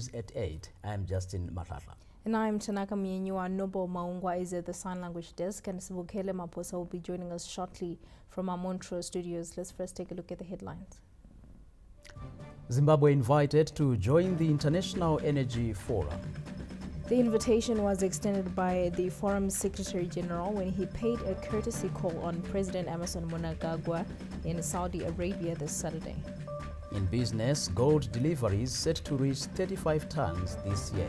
news at 8. I am Justin Matata. And I'm Tanaka Mienyua. Nobo Maungwa is at the sign language desk, and Sibukele Maposa will be joining us shortly from our Montreux studios. Let's first take a look at the headlines. Zimbabwe invited to join the International Energy Forum. The invitation was extended by the forum's Secretary General when he paid a courtesy call on President Emmerson Mnangagwa in Saudi Arabia this Saturday. In business, gold deliveries set to reach 35 tons this year.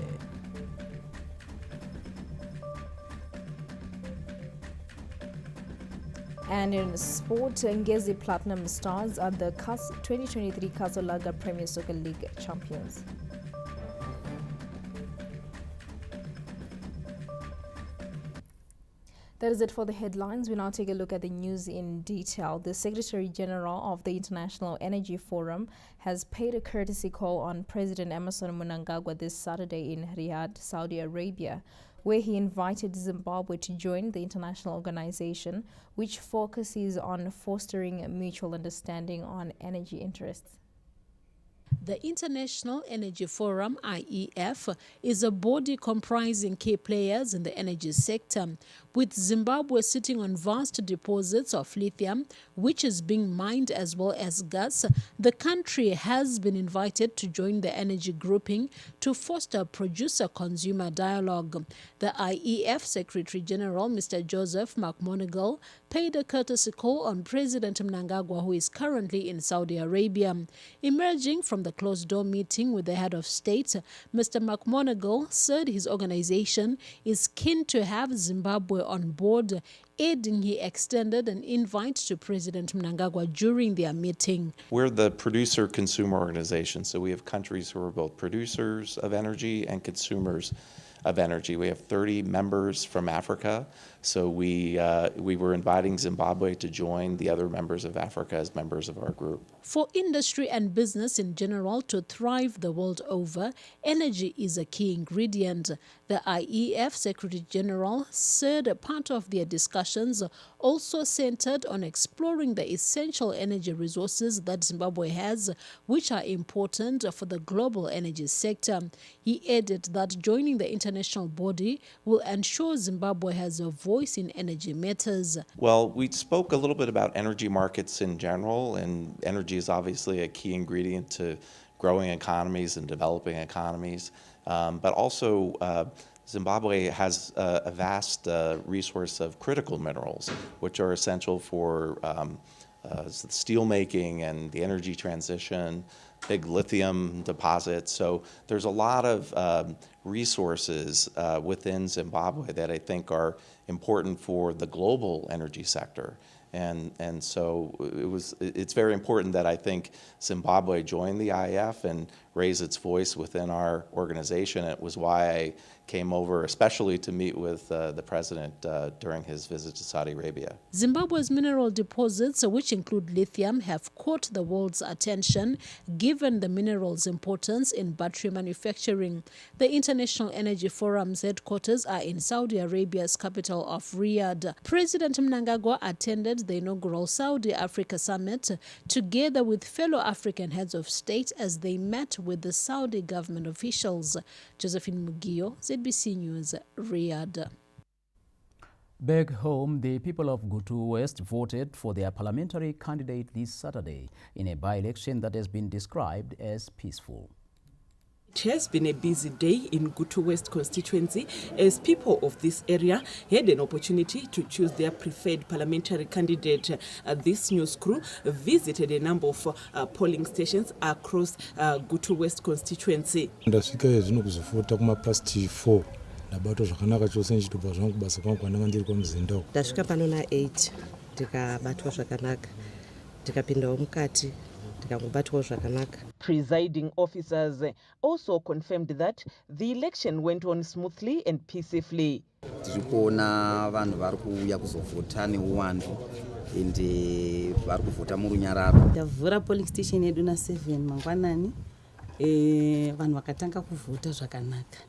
And in sport, Ngezi Platinum Stars are the 2023 Kazolaga Premier Soccer League champions. That is it for the headlines. We now take a look at the news in detail. The Secretary General of the International Energy Forum has paid a courtesy call on President Emmerson Mnangagwa this Saturday in Riyadh, Saudi Arabia, where he invited Zimbabwe to join the international organization, which focuses on fostering mutual understanding on energy interests. The International Energy Forum, IEF, is a body comprising key players in the energy sector, with Zimbabwe sitting on vast deposits of lithium, which is being mined as well as gas. The country has been invited to join the energy grouping to foster producer-consumer dialogue. The IEF Secretary General, Mr. Joseph McMoneagle, paid a courtesy call on President Mnangagwa, who is currently in Saudi Arabia. Emerging from the closed-door meeting with the head of state, Mr. McMoneagle said his organization is keen to have Zimbabwe on board, adding he extended an invite to President Mnangagwa during their meeting. We're the producer-consumer organization, so we have countries who are both producers of energy and consumers of energy. We have 30 members from Africa, so we were inviting Zimbabwe to join the other members of Africa as members of our group. For industry and business in general to thrive the world over, energy is a key ingredient. The IEF Secretary General said a part of their discussions also centered on exploring the essential energy resources that Zimbabwe has, which are important for the global energy sector. He added that joining the international body will ensure Zimbabwe has a voice in energy matters. Well, we spoke a little bit about energy markets in general, and energy is obviously a key ingredient to growing economies and developing economies. But also, Zimbabwe has a vast resource of critical minerals, which are essential for steel making and the energy transition, big lithium deposits. So there's a lot of resources within Zimbabwe that I think are important for the global energy sector. And so it's very important that I think Zimbabwe join the IEF and raise its voice within our organization. It was why I came over especially to meet with the president during his visit to Saudi Arabia. Zimbabwe's mineral deposits, which include lithium, have caught the world's attention given the mineral's importance in battery manufacturing. The International Energy Forum's headquarters are in Saudi Arabia's capital of Riyadh. President Mnangagwa attended the inaugural Saudi Africa Summit together with fellow African heads of state as they met with the Saudi government officials. Josephine Mugio, ZBC News, Riyadh. Back home, the people of Gutu West voted for their parliamentary candidate this Saturday in a by-election that has been described as peaceful. It has been a busy day in Gutu West constituency as people of this area had an opportunity to choose their preferred parliamentary candidate. This news crew visited a number of polling stations across Gutu West constituency. Ndasvika zvinokuzofota kumapast 4 nabato zvakanaka chose nchitopa zvangu kubasa kwangu kwananga ndiri kwamuzinda uko. Ndasvika pano na8 ndikabatwa zvakanaka ndikapindawo mukati ndikabatwa zvakanaka. Presiding officers also confirmed that the election went on smoothly and peacefully. Tirikuona vanhu vari kuuya kuzovhota neuwandu ende vari kuvhota murunyararo. Ndavhura polling station yedu na7 mangwanani. Vanhu vakatanga kuvhota zvakanaka.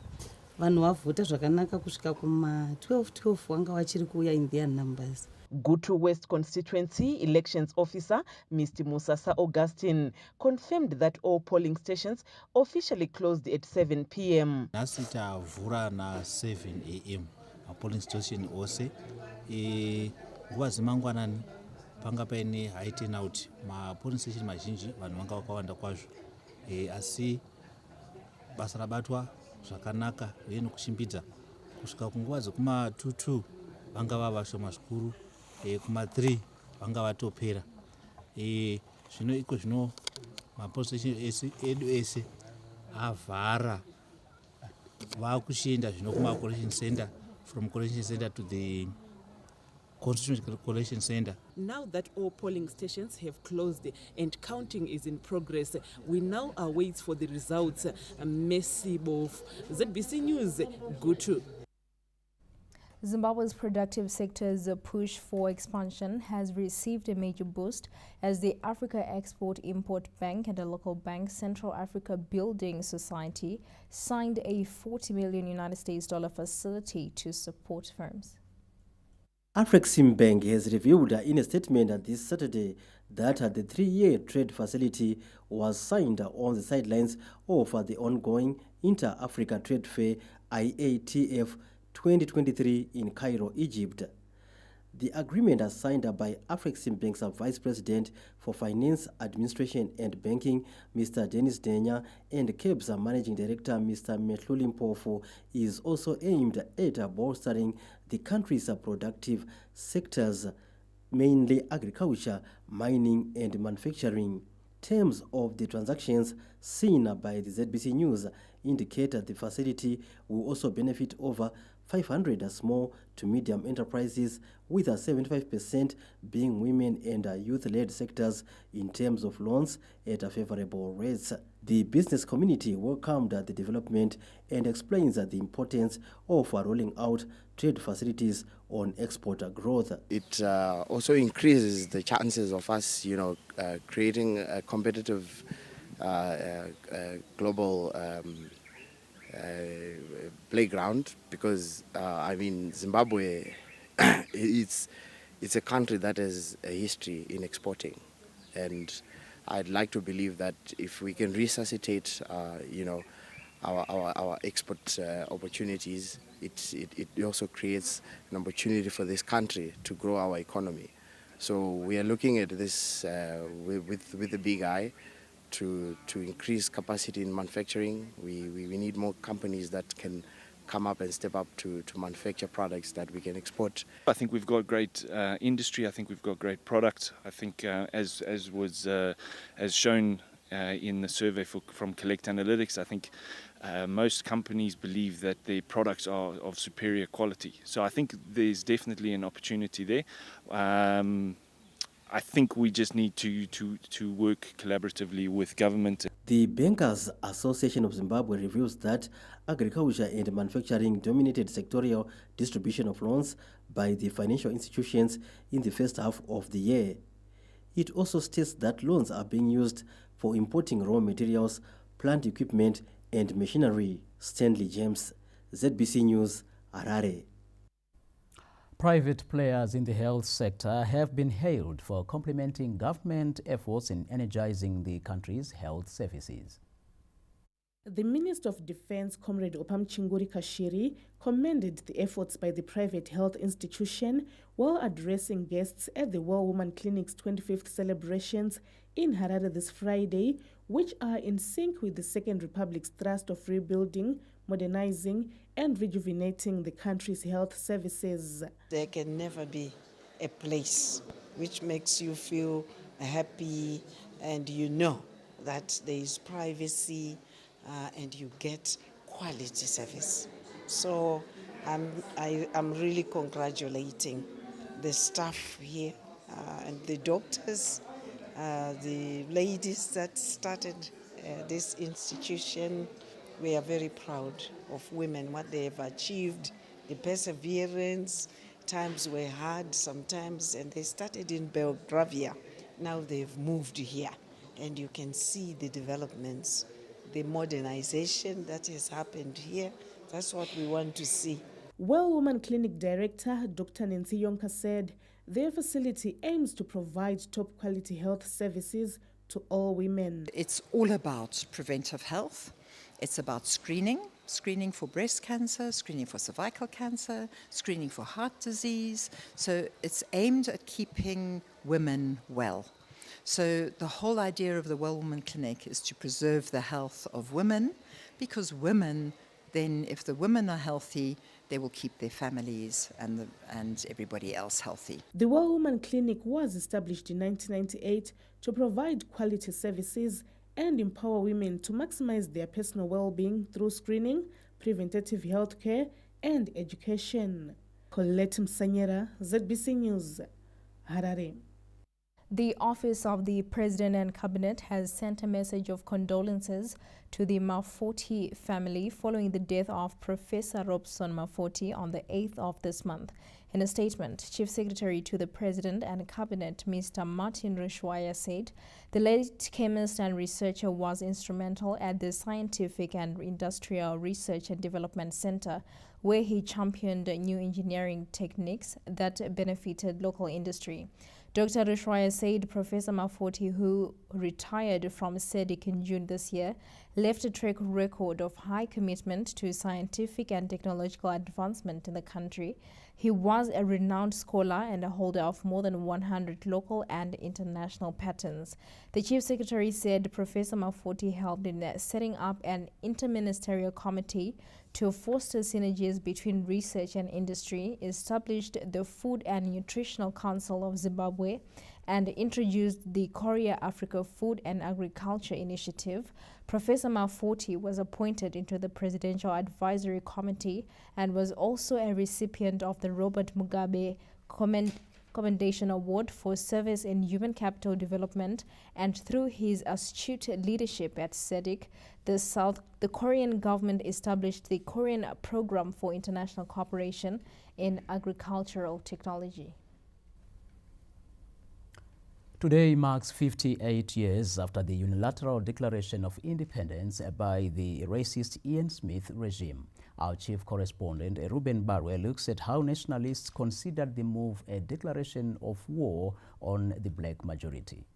vanhu vavhota zvakanaka kusvika kuma 12 vanga vachiri kuuya in their numbers. Gutu West constituency elections officer Mr. Musasa Augustine confirmed that all polling stations officially closed at 7 p.m. Nhasi tavhura na7 a.m. mapolling station ose. Nguva dzemangwanani panga paine high turnout. Mapolling station mazhinji vanhu vanga vakawanda kwazvo. Asi basa rabatwa zvakanaka uye nekuchimbidza kusvika kunguva dzekuma 2 vanga vava vashoma zvikuru. Kuma 3 vanga vatopera. Zvino iko zvino mapolling station edu ese avhara vakuchienda zvino kuma collection center, from collection center to the constituent collection center. Now that all polling stations have closed and counting is in progress, we now await for the results. Messi Bof, ZBC News, Gutu. Zimbabwe's productive sector's push for expansion has received a major boost as the Africa Export-Import Bank and the local bank Central Africa Building Society signed a $40 million United States facility to support firms. Afreximbank has revealed in a statement this Saturday that the 3-year trade facility was signed on the sidelines of the ongoing Inter-Africa Trade Fair IATF 2023 in Cairo, Egypt. The agreement is signed by Afreximbank's Vice President for Finance, Administration and Banking, Mr. Dennis Denya, and CAB's Managing Director, Mr. Metluli Mpofu, is also aimed at bolstering the country's productive sectors, mainly agriculture, mining and manufacturing. Terms of the transactions seen by the ZBC News indicate that the facility will also benefit over 500 small to medium enterprises, with 75% being women and youth-led sectors in terms of loans at favorable rates. The business community welcomed the development and explains the importance of rolling out trade facilities on export growth. It also increases the chances of us, creating a competitive global playground, because Zimbabwe it's a country that has a history in exporting, and I'd like to believe that if we can resuscitate our export opportunities, it also creates an opportunity for this country to grow our economy. So we are looking at this with a big eye to increase capacity in manufacturing. We need more companies that can come up and step up to manufacture products that we can export. I think we've got great industry. I think we've got great products. I think as shown in the survey from Collect Analytics, I think most companies believe that their products are of superior quality. So I think there's definitely an opportunity there. I think we just need to work collaboratively with government. The Bankers Association of Zimbabwe reveals that agriculture and manufacturing dominated sectorial distribution of loans by the financial institutions in the first half of the year. It also states that loans are being used for importing raw materials, plant equipment and machinery. Stanley James, ZBC News, Harare. Private players in the health sector have been hailed for complementing government efforts in energizing the country's health services. The Minister of Defense, Comrade Opamchinguri Kashiri, commended the efforts by the private health institution while addressing guests at the Well Woman Clinic's 25th celebrations in Harare this Friday, which are in sync with the Second Republic's thrust of rebuilding, modernizing and rejuvenating the country's health services. There can never be a place which makes you feel happy and you know that there is privacy and you get quality service. So I'm really congratulating the staff here and the doctors, the ladies that started this institution. We are very proud of women, what they have achieved, the perseverance. Times were hard sometimes, and they started in Belgravia. Now they've moved here, and you can see the developments, the modernization that has happened here, That's what we want to see. Well Woman Clinic Director Dr. Nancy Yonka said their facility aims to provide top quality health services to all women. It's all about preventive health. It's about screening for breast cancer, screening for cervical cancer, screening for heart disease. So it's aimed at keeping women well. So the whole idea of the Well Woman Clinic is to preserve the health of women, because women, then if the women are healthy, they will keep their families and everybody else healthy. The Well Woman Clinic was established in 1998 to provide quality services and empower women to maximize their personal well-being through screening, preventative health care, and education. Colette Msanyera, ZBC News, Harare. The Office of the President and Cabinet has sent a message of condolences to the Mafoti family following the death of Professor Robson Mafoti on the 8th of this month. In a statement, Chief Secretary to the President and Cabinet, Mr. Martin Rushwaya, said the late chemist and researcher was instrumental at the Scientific and Industrial Research and Development Center, where he championed new engineering techniques that benefited local industry. Dr. Rushwaya said Professor Mafoti, who retired from SEDIC in June this year, left a track record of high commitment to scientific and technological advancement in the country. He was a renowned scholar and a holder of more than 100 local and international patents. The Chief Secretary said Professor Mafoti helped in setting up an interministerial committee to foster synergies between research and industry, established the Food and Nutritional Council of Zimbabwe, and introduced the Korea Africa Food and Agriculture Initiative. Professor Mafoti was appointed into the Presidential Advisory Committee and was also a recipient of the Robert Mugabe Commendation Award for Service in Human Capital Development, and through his astute leadership at SEDIC, the Korean government established the Korean Program for International Cooperation in Agricultural Technology. Today marks 58 years after the unilateral declaration of independence by the racist Ian Smith regime. Our chief correspondent, Ruben Barwe, looks at how nationalists considered the move a declaration of war on the black majority.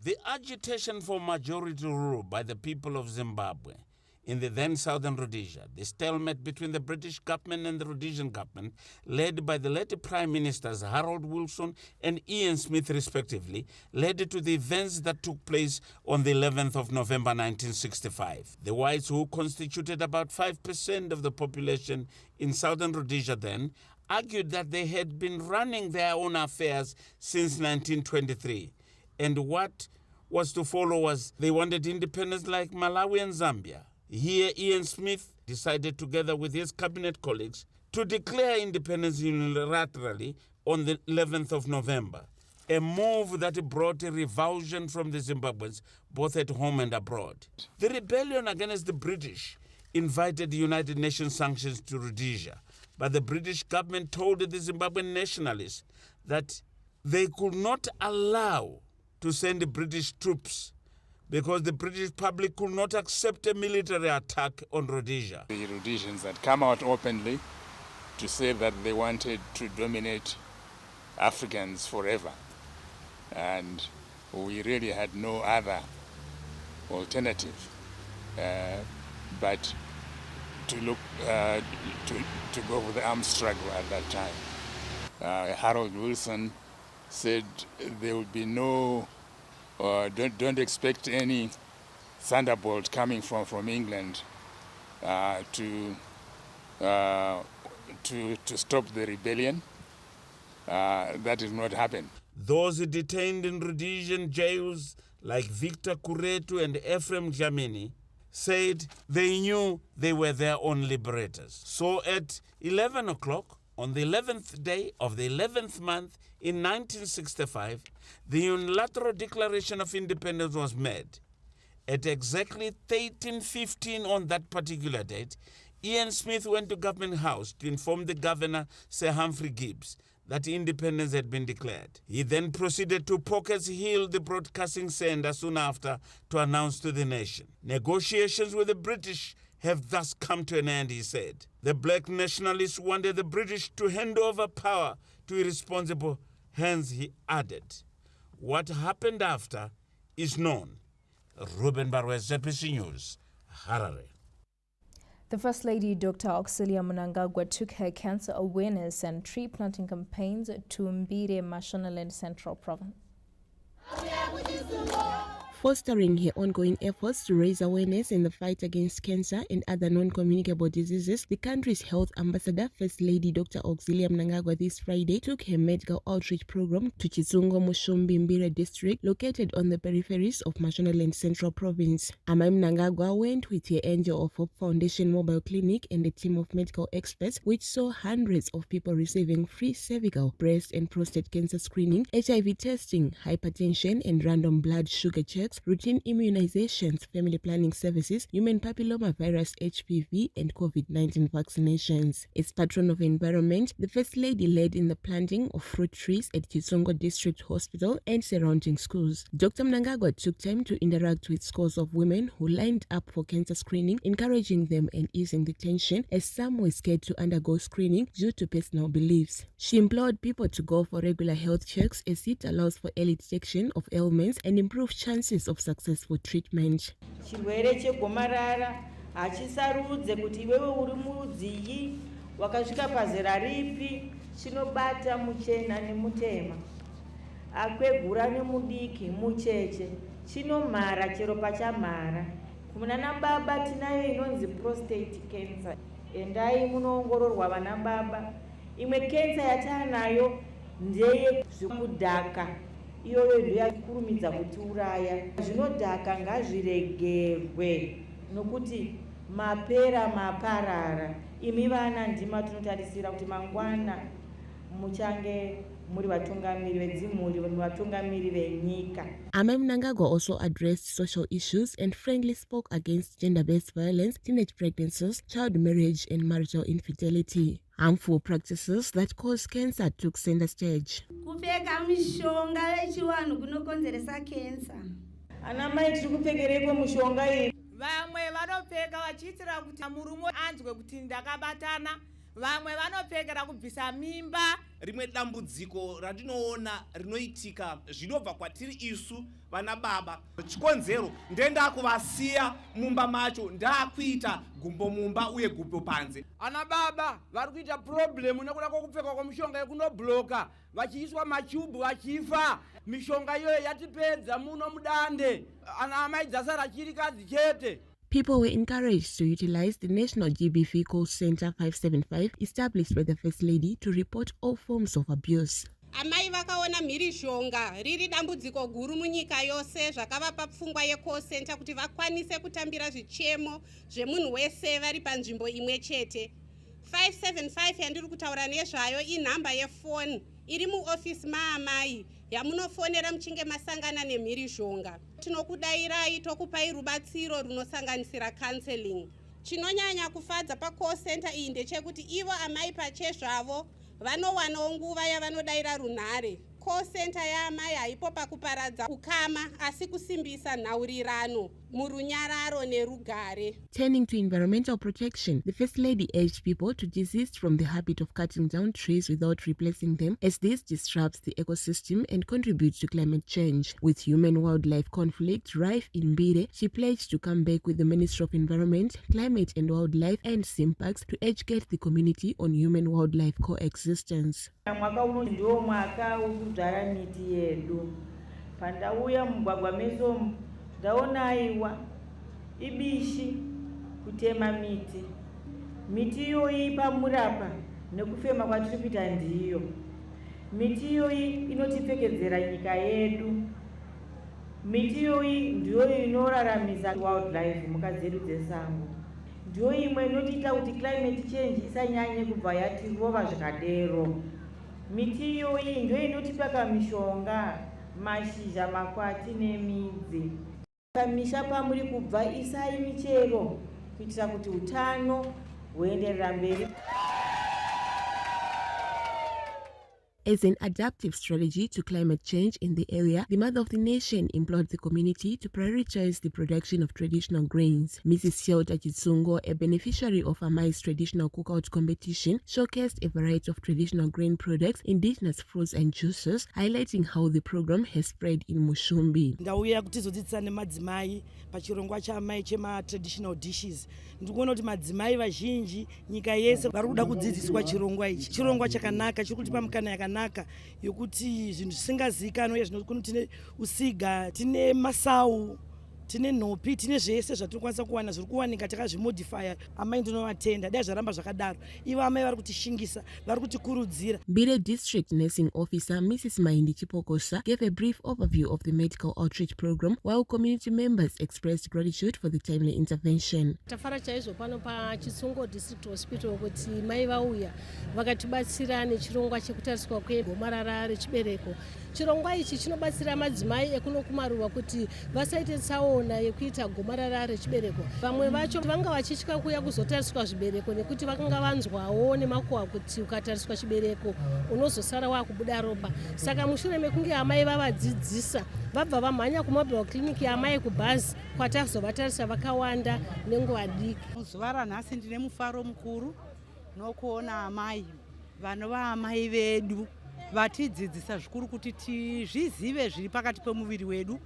The agitation for majority rule by the people of Zimbabwe in the then southern Rhodesia, the stalemate between the British government and the Rhodesian government, led by the late Prime Ministers Harold Wilson and Ian Smith respectively, led to the events that took place on the 11th of November 1965. The whites, who constituted about 5% of the population in southern Rhodesia then, argued that they had been running their own affairs since 1923. And what was to follow was they wanted independence like Malawi and Zambia. Here, Ian Smith decided, together with his cabinet colleagues, to declare independence unilaterally on the 11th of November, a move that brought a revulsion from the Zimbabweans, both at home and abroad. The rebellion against the British invited the United Nations sanctions to Rhodesia, but the British government told the Zimbabwean nationalists that they could not allow to send British troops because the British public could not accept a military attack on Rhodesia. The Rhodesians had come out openly to say that they wanted to dominate Africans forever. And we really had no other alternative but to look to go for the armed struggle at that time. Harold Wilson said there would be no don't expect any thunderbolt coming from England to stop the rebellion. That did not happen. Those detained in Rhodesian jails like Victor Kuretu and Ephraim Dlamini said they knew they were their own liberators. So at 11 o'clock on the 11th day of the 11th month in 1965, the unilateral declaration of independence was made. At exactly 13:15 on that particular date, Ian Smith went to Government House to inform the governor, Sir Humphrey Gibbs, that independence had been declared. He then proceeded to Pockets Hill, the broadcasting center, soon after, to announce to the nation. Negotiations with the British have thus come to an end, he said. The black nationalists wanted the British to hand over power to irresponsible hands, he added. What happened after is known. Ruben Barwe, ZAPC News, Harare. The First Lady, Dr. Auxilia Mnangagwa, took her cancer awareness and tree planting campaigns to Mbire, Mashonaland Central Province. Fostering her ongoing efforts to raise awareness in the fight against cancer and other non-communicable diseases, the country's health ambassador, First Lady Dr. Auxilia Mnangagwa, this Friday took her medical outreach program to Chizungo Mushumbi Mbire district, located on the peripheries of Mashonaland Central Province. Amai Mnangagwa went with her Angel of Hope Foundation mobile clinic and a team of medical experts, which saw hundreds of people receiving free cervical, breast and prostate cancer screening, HIV testing, hypertension and random blood sugar checks, routine immunizations, family planning services, human papillomavirus HPV and COVID-19 vaccinations. As patron of environment, the First Lady led in the planting of fruit trees at Kisongo District Hospital and surrounding schools. Dr. Mnangagwa took time to interact with scores of women who lined up for cancer screening, encouraging them and easing the tension as some were scared to undergo screening due to personal beliefs. She implored people to go for regular health checks as it allows for early detection of ailments and improved chances of successful treatment. Chirwere chegomarara hachisarudze kuti iwewe uri murudzii wakasvika pazera ripi chinobata muchena nemutema akwegura nemudiki mucheche chinomhara chero pachamhara. Kunana baba tinayo inonzi prostate cancer, endai munoongororwa vana baba. Imwe cancer yataanayo ndeye zvekudhaka, iyoyo ndiyo yakurumidza kutiuraya. Zvinodhaka ngazviregerwe nokuti mapera maparara. Imi vana ndima tunotarisira kuti mangwana muchange muri vatungamiri vedzimhuri, vatungamiri venyika. Amai Mnangagwa also addressed social issues and frankly spoke against gender-based violence, teenage pregnancies, child marriage and marital infidelity. Harmful practices that cause cancer took center stage. Kupfeka mishonga yechivanhu kunokonzeresa cancer. Ana mai tiri kupfekereko mishonga iyi. Vamwe vanopfeka vachiitira kuti murume anzwe kuti ndakabatana. Vamwe vanopfekera kubvisa mimba. Rimwe dambudziko ratinoona rinoitika zvinobva kwatiri isu vana baba. Chikonzero ndenda kuvasiya mumba macho ndakuita gumbo mumba uye gumbo panze. Ana baba vari kuita problem nekuda kwekupfeka kwemishonga yekunobloka vachiiswa machubu vachifa. Mishonga iyoyo yatipedza muno mudande. Ana amai dzasara chirikadzi chete. People were encouraged to utilize the National GBV Call Center 575 established by the First Lady to report all forms of abuse. Amai vakaona mhirishonga riri dambudziko guru munyika yose zvakavapa pfungwa ye-call center kuti vakwanise kutambira zvichemo zvemunhu wese vari panzvimbo imwe chete. 575 yandiri kutaura nezvayo inhamba yefoni iri muofisi maamai yamunofonera muchinge masangana nemhirishonga. Tinokudayirai tokupai rubatsiro runosanganisira counseling. Chinonyanya kufadza pa-call center iyi ndechekuti ivo amai pachezvavo vanowanawo nguva yavanodayira runhare. Call center yaamai haipo pakuparadza ukama asi kusimbisa nhaurirano murunyararo nerugare. Turning to environmental protection, the First Lady urged people to desist from the habit of cutting down trees without replacing them, as this disrupts the ecosystem and contributes to climate change. With human-wildlife conflict rife in Mbire, she pledged to come back with the Ministry of Environment, Climate and Wildlife and SIMPAX to educate the community on human-wildlife coexistence. Mwaka uno ndio mwaka wekudzvara miti yedu. Pandauya mugwagwa meso ndaona aiwa ibishi kutema miti. Miti iyoyi pamurapa nekufema kwatiri kuita ndiyo. Miti iyoyi inotipfekedzera nyika yedu. Miti iyoyi ndiyo inoraramisa wildlife, mhuka dzedu dzesango. Ndiyo imwe inotiita kuti climate change isanyanye kubva yatirova zvikadero. Miti iyoyi ndiyo inotipa mishonga, mashizha, makwati nemidzi. Pamisha pamuri kubva isai michero kuitira kuti utano huenderera mberi. As an adaptive strategy to climate change in the area, the Mother of the Nation implored the community to prioritize the production of traditional grains. Mrs. Shelta Chitsungo, a beneficiary of Amai's traditional cookout competition, showcased a variety of traditional grain products, indigenous fruits and juices, highlighting how the program has spread in Mushumbi. Ndauya kuti zodzidzisa nemadzimai pachirongwa chaamai chema traditional dishes. Ndikuona kuti madzimai vazhinji nyika yese vari kuda kudzidziswa chirongwa ichi. Chirongwa chakanaka chiri kutipa mukana yakanaka yokuti zvinhu zvisingazivikanwa uye zvinokona tine usiga, tine masau, tine nhopi, tine zvese zvatinokwanisa kuwana zviri kuwanika takazvimodifya. Amai ndinovatenda dai zvaramba zvakadaro. Ivo amai vari kutishingisa, vari kutikurudzira. Bire District Nursing Officer Mrs. Maindi Chipokosa gave a brief overview of the medical outreach program, while community members expressed gratitude for the timely intervention. Tafara chaizvo pano pa Chitsungo District Hospital kuti mai vauya vakatibatsira nechirongwa chekutariswa kwegomarara rechibereko. Chirongwa ichi chinobatsira madzimai ekuno kumaruwa kuti vasaite tsaona yekuita gomarara rechibereko. Vamwe vacho vanga vachitya kuya kuzotariswa zvibereko nekuti vakanga vanzwawo nemakuhwa kuti ukatariswa chibereko unozosara wakubuda ropa. Saka mushure mekunge amai vavadzidzisa vabva vamhanya kumobile clinic yamai kubhazi kwatakuzovatarisa vakawanda nenguva diki. Muzuva ranhasi ndine mufaro mukuru nokuona amai vanova amai vedu vatidzidzisa zvikuru kuti tizvizive zviri pakati pemuviri wedu.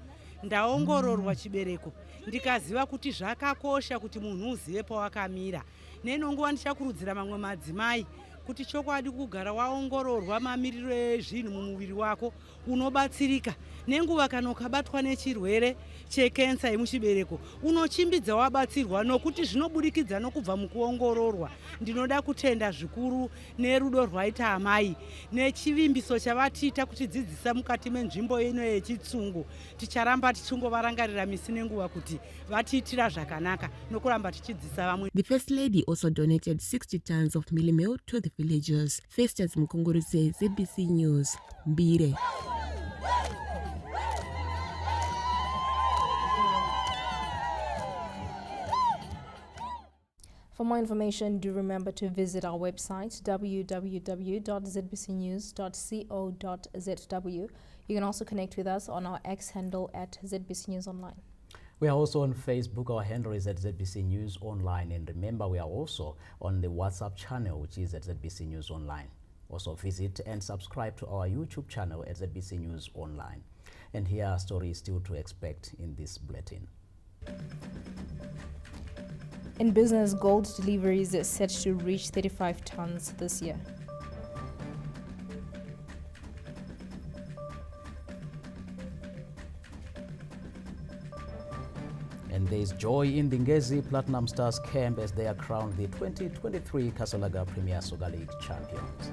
Ndaongororwa chibereko ndikaziva kuti zvakakosha kuti munhu uzive pawakamira. Nenonguva ndichakurudzira mamwe madzimai kuti chokwadi kugara waongororwa mamiriro ezvinhu mumuviri wako unobatsirika. Nenguva kana ukabatwa nechirwere chekensa yemuchibereko unochimbidza wabatsirwa nokuti zvinobudikidza nokubva mukuongororwa. Ndinoda kutenda zvikuru nerudo rwaita amai nechivimbiso chavatiita kutidzidzisa mukati menzvimbo ino yeChitsungo. Ticharamba tichingovarangarira misi nenguva kuti vatiitira zvakanaka nokuramba tichidzidzisa vamwe. The First Lady also donated 60 tons of mealie meal to the villagers. Festus Mukunguruse, ZBC News, Mbire. For more information, do remember to visit our website www.zbcnews.co.zw. You can also connect with us on our X handle at ZBC News Online. We are also on Facebook. Our handle is at ZBC News Online. And remember, we are also on the WhatsApp channel, which is at ZBC News Online. Also visit and subscribe to our YouTube channel at ZBC News Online. And here are stories still to expect in this bulletin. In business, gold deliveries are set to reach 35 tons this year. And there is joy in the Ngezi Platinum Stars camp as they are crowned the 2023 Kasalaga Premier Soccer League champions.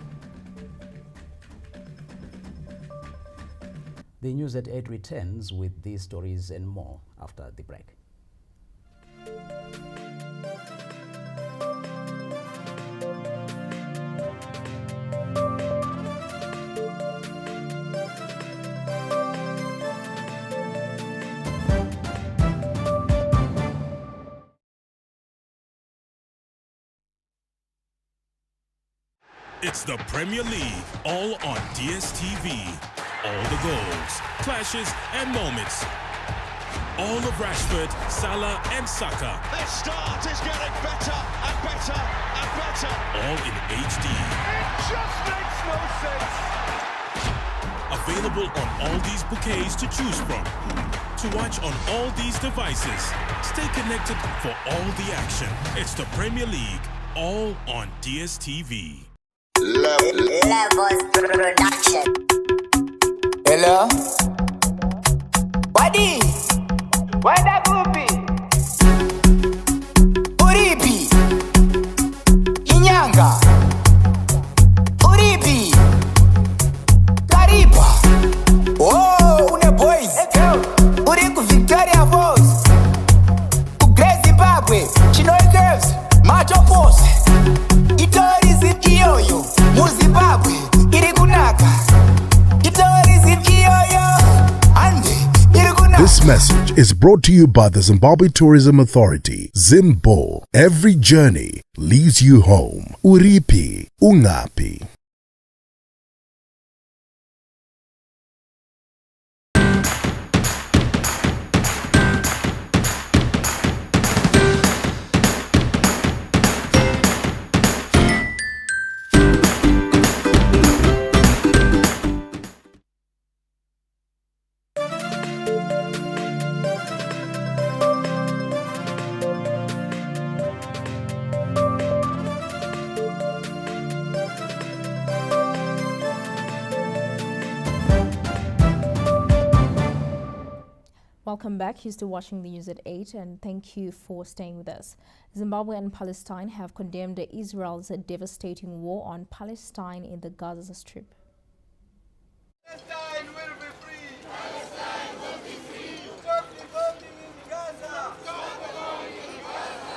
The news at 8 returns with these stories and more after the break. It's the Premier League, all on DSTV. All the goals, clashes, and moments. All of Rashford, Salah, and Saka. This start is getting better and better and better. All in HD. It just makes no sense. Available on all these bouquets to choose from. To watch on all these devices. Stay connected for all the action. It's the Premier League, all on DSTV. Levels Production. Hello? Wadi? Wada Gupi? Uripi? Inyanga? Uripi? Kariba? Oh, une boys. Uriku Victoria Boys. Ugrezi Zimbabwe. Chinoy Girls. Macho Pose. Itorizim Iyoyo. Muzimbabwe. Irikunaka. Itorizim Iyoyo. Andi. Irikunaka. This message is brought to you by the Zimbabwe Tourism Authority. Zimbo. Every journey leads you home. Uripi. Ungapi. Welcome back. You're still watching the news at 8, and thank you for staying with us. Zimbabwe and Palestine have condemned Israel's devastating war on Palestine in the Gaza Strip. Palestine will be free. Palestine will be free. Stop the bombing in Gaza. Stop the bombing in Gaza.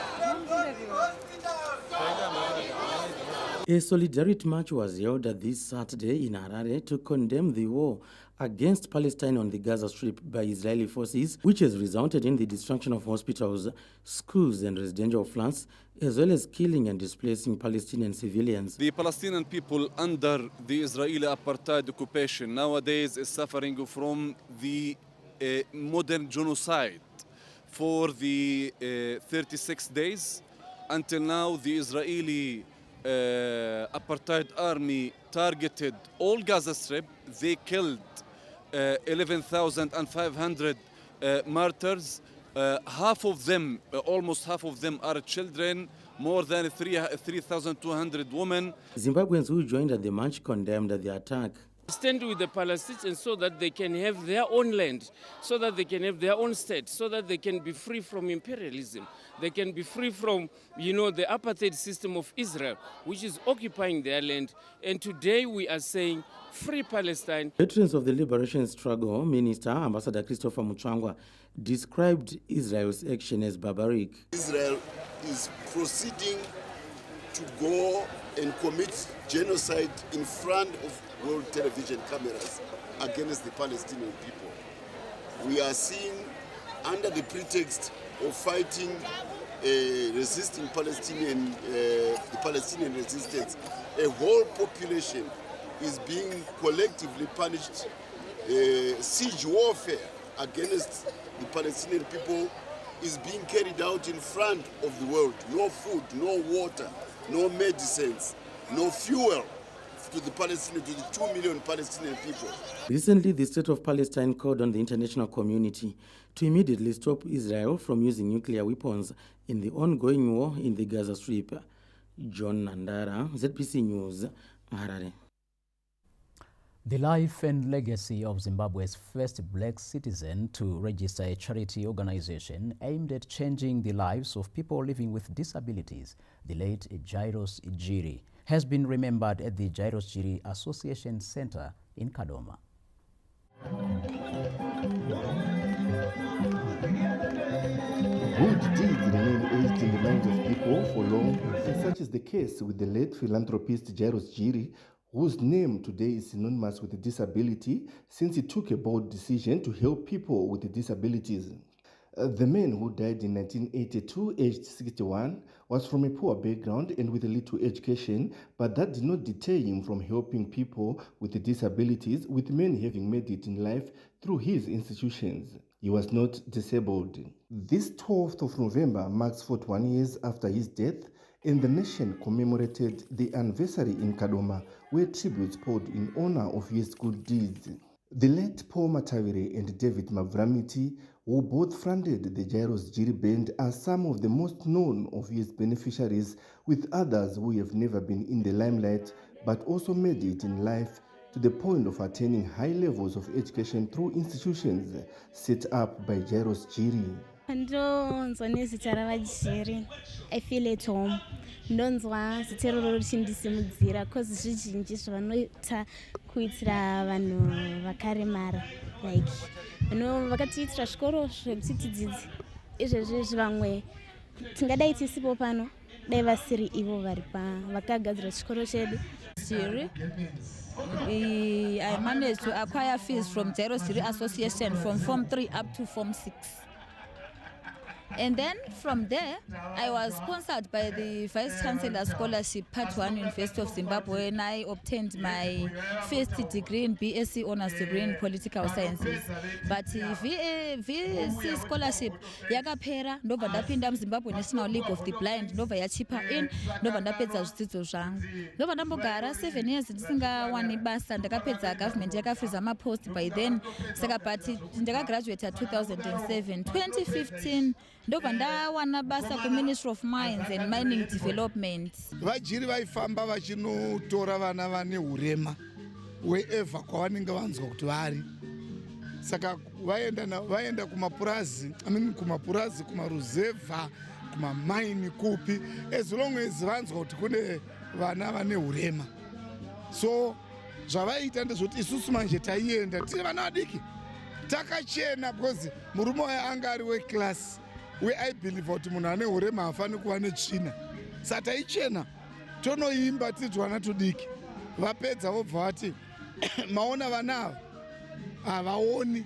Stop bombing hospitals. A solidarity march was held this Saturday in Harare to condemn the war against Palestine on the Gaza Strip by Israeli forces, which has resulted in the destruction of hospitals, schools and residential flats, as well as killing and displacing Palestinian civilians. The Palestinian people under the Israeli apartheid occupation nowadays is suffering from the modern genocide. For the 36 days until now, the Israeli apartheid army targeted all Gaza Strip. They killed 11,500 martyrs. Half of them, almost half of them, are children. More than 3,200 women. Zimbabweans who joined at the march condemned the attack. Stand with the Palestinians so that they can have their own land, so that they can have their own state, so that they can be free from imperialism. They can be free from, the apartheid system of Israel, which is occupying their land. And today we are saying, free Palestine. Veterans of the liberation struggle, Minister Ambassador Christopher Muchwangwa, described Israel's action as barbaric. Israel is proceeding to go and commit genocide in front of world television cameras against the Palestinian people. We are seeing, under the pretext of fighting resisting the Palestinian resistance, a whole population is being collectively punished. Siege warfare against the Palestinian people is being carried out in front of the world. No food, no water, no medicines, no fuel to the 2 million Palestinian people. Recently, the state of Palestine called on the international community to immediately stop Israel from using nuclear weapons in the ongoing war in the Gaza Strip. John Nandara, ZPC News, Harare. The life and legacy of Zimbabwe's first black citizen to register a charity organization aimed at changing the lives of people living with disabilities, the late Jairos Jiri, has been remembered at the Jairos Jiri Association Center in Kadoma. Good deeds remain etched in the minds of people for long, and such is the case with the late philanthropist Jairos Jiri, whose name today is synonymous with disability since he took a bold decision to help people with disabilities. The man, who died in 1982, aged 61, was from a poor background and with a little education, but that did not deter him from helping people with disabilities, with many having made it in life through his institutions. He was not disabled. This 12th of November marks 41 years after his death, and the nation commemorated the anniversary in Kadoma, where tributes poured in honor of his good deeds. The late Paul Matawire and David Mavramiti, who both fronted the Jairos Jiri band, are some of the most known of his beneficiaries, with others who have never been in the limelight but also made it in life to the point of attaining high levels of education through institutions set up by Jairos Jiri. I feel at home. Ndonzwa ziteroro richindisimudzira cause zvizhinji zvavanoita kuitira vanhu vakaremara, like vakatiitira zvikoro zvekuti tidzidze. Izvezvi vamwe tingadai tisipo pano dai vasiri ivo vakagadzira chikoro chedu. I managed to acquire fees from Jairos Jiri Association from Form 3 up to Form 6. And then from there, I was sponsored by the Vice Chancellor Scholarship Part 1 University of Zimbabwe, and I obtained my first degree in BSc Honours degree in Political Sciences. But VSc Scholarship yakapera ndobva ndapinda muZimbabwe National League of the Blind, ndobva yachipa in, ndobva ndapedza zvidzidzo zvangu. Ndobva ndambogara 7 years ndisingawani basa, ndakapedza government yakafriza mapost by then. Saka but ndakagraduate 2007. 2015 ndobva ndawana basa ku Ministry of Mines and Mining Development. Vajiri vaifamba vachinotora vana vane urema wherever kwavanenge vanzwa kuti vari. saka vaenda kumapurazi, kumaruzevha, kumamaini kupi, as long as vanzwa kuti kune vana vane hurema. So zvavaita ndezvoti isusu manje taienda tiri vana vadiki takachena, because murume waya anga ari weclass I believe kuti munhu ane hurema hafani kuva netsvina. Saka taichena tonoimba tiri twana tudiki, vapedza vobva vati maona vana havaoni.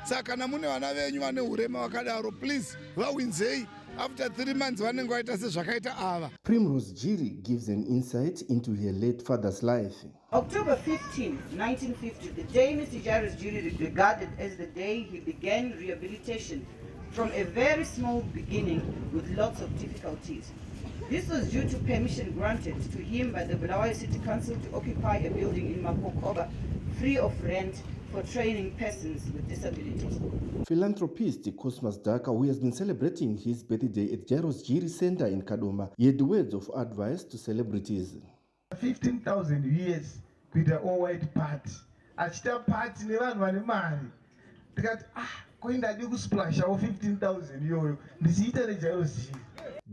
Saka kana mune vana venyu vane hurema vakadaro, please vawinzei. After 3 months vanenge vaita sezvakaita ava. Primrose Jiri gives an insight into her late father's life. October 15, 1950, the day Mr. Jairos Jiri is regarded as the day he began rehabilitation from a very small beginning with lots of difficulties. This was due to permission granted to him by the Bulawayo City Council to occupy a building in Makokoba free of rent for training persons with disabilities. Philanthropist Cosmas Daka, who has been celebrating his birthday at Jairos Jiri Center in Kadoma, he had words of advice to celebrities. 15,000 years with the all-white party. Achita party nevanhu vane mari. Tikati koindadi kusplash 15,000 euro. Ndisiita neJairos Jiri.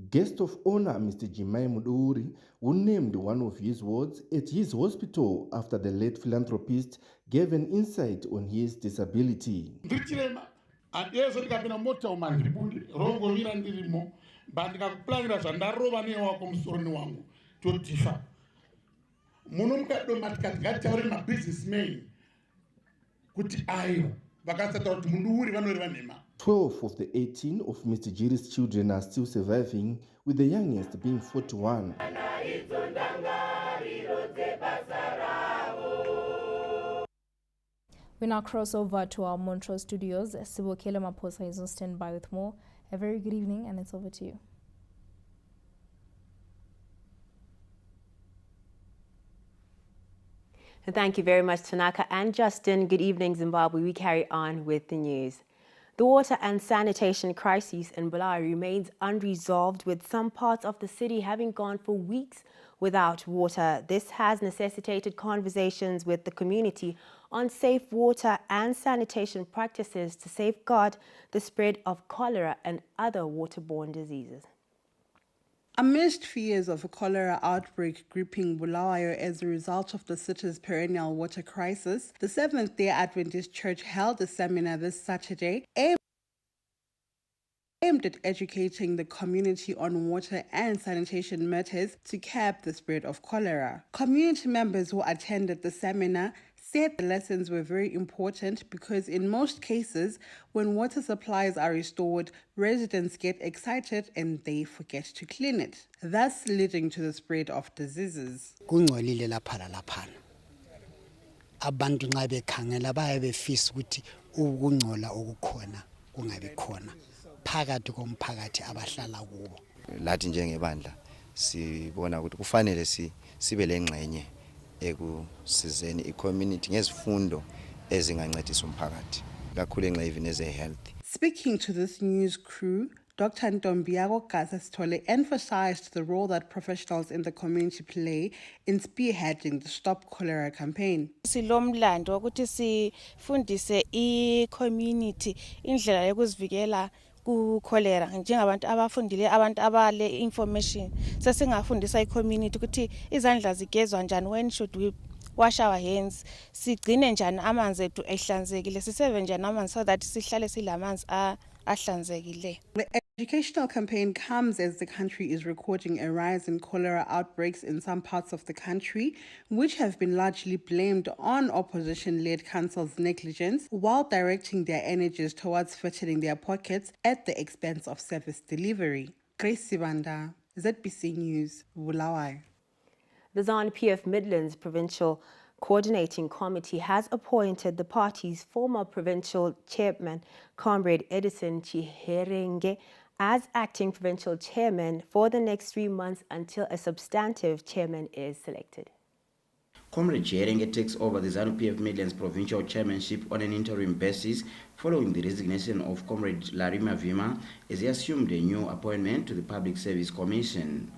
Guest of honor Mr. Jimai Muduri, who named one of his wards at his hospital after the late philanthropist gave an insight on his disability. Andezo ndikapinda mota umandiribundi rongovira ndirimo bandikakuplanira zvandarova newako musoroni wangu totifa muno mukadoma tikati ngataure mabusinessmen kuti ayo vakasataura kuti muduri vanoreva nhema. 12 of the 18 of Mr. Jiri's children are still surviving, with the youngest being 41. We now cross over to our Montreux studios. Sibokele Maposa is on standby with more. A very good evening, and it's over to you. Thank you very much, Tanaka and Justin. Good evening, Zimbabwe. We carry on with the news. The water and sanitation crisis in Bulawayo remains unresolved, with some parts of the city having gone for weeks without water. This has necessitated conversations with the community on safe water and sanitation practices to safeguard the spread of cholera and other waterborne diseases. Amidst fears of a cholera outbreak gripping Bulawayo as a result of the city's perennial water crisis, the Seventh-day Adventist Church held a seminar this Saturday aimed at educating the community on water and sanitation matters to curb the spread of cholera. Community members who attended the seminar said the lessons were very important because in most cases, when water supplies are restored, residents get excited and they forget to clean it, thus leading to the spread of diseases. Kungcolile lapha laphana. Abantu nxa bekhangela bayabe befisa ukuthi ukungcola okukhona kungabi khona phakathi komphakathi abahlala kuwo. Lathi njengebandla sibona ukuthi kufanele sibe lengxenye ekusizeni i-community ngezifundo ezingancedisa umphakathi kakhulu enxa even as a health. Speaking to this news crew, Dr. Ntombiago Gasastole emphasized the role that professionals in the community play in spearheading the Stop Cholera campaign. Silomlando ukuthi sifundise i-community indlela yokuzivikela ku-cholera njengabantu abafundile abantu abale information sesingafundisa i-community ukuthi izandla zigezwa njani, when should we wash our hands, sigcine njani amanzi ethu ehlanzekile, siseve njani amanzi so that sihlale silamanzi ahlanzekile. The educational campaign comes as the country is recording a rise in cholera outbreaks in some parts of the country, which have been largely blamed on opposition-led councils' negligence while directing their energies towards fattening their pockets at the expense of service delivery. Grace Sibanda, ZBC News, Bulawayo. The ZANU PF Midlands Provincial Coordinating Committee has appointed the party's former provincial chairman, Comrade Edison Chiherenge, as acting provincial chairman for the next 3 months until a substantive chairman is selected. Comrade Chiherenge takes over the ZANU PF Midlands provincial chairmanship on an interim basis following the resignation of Comrade Larima Vima as he assumed a new appointment to the Public Service Commission.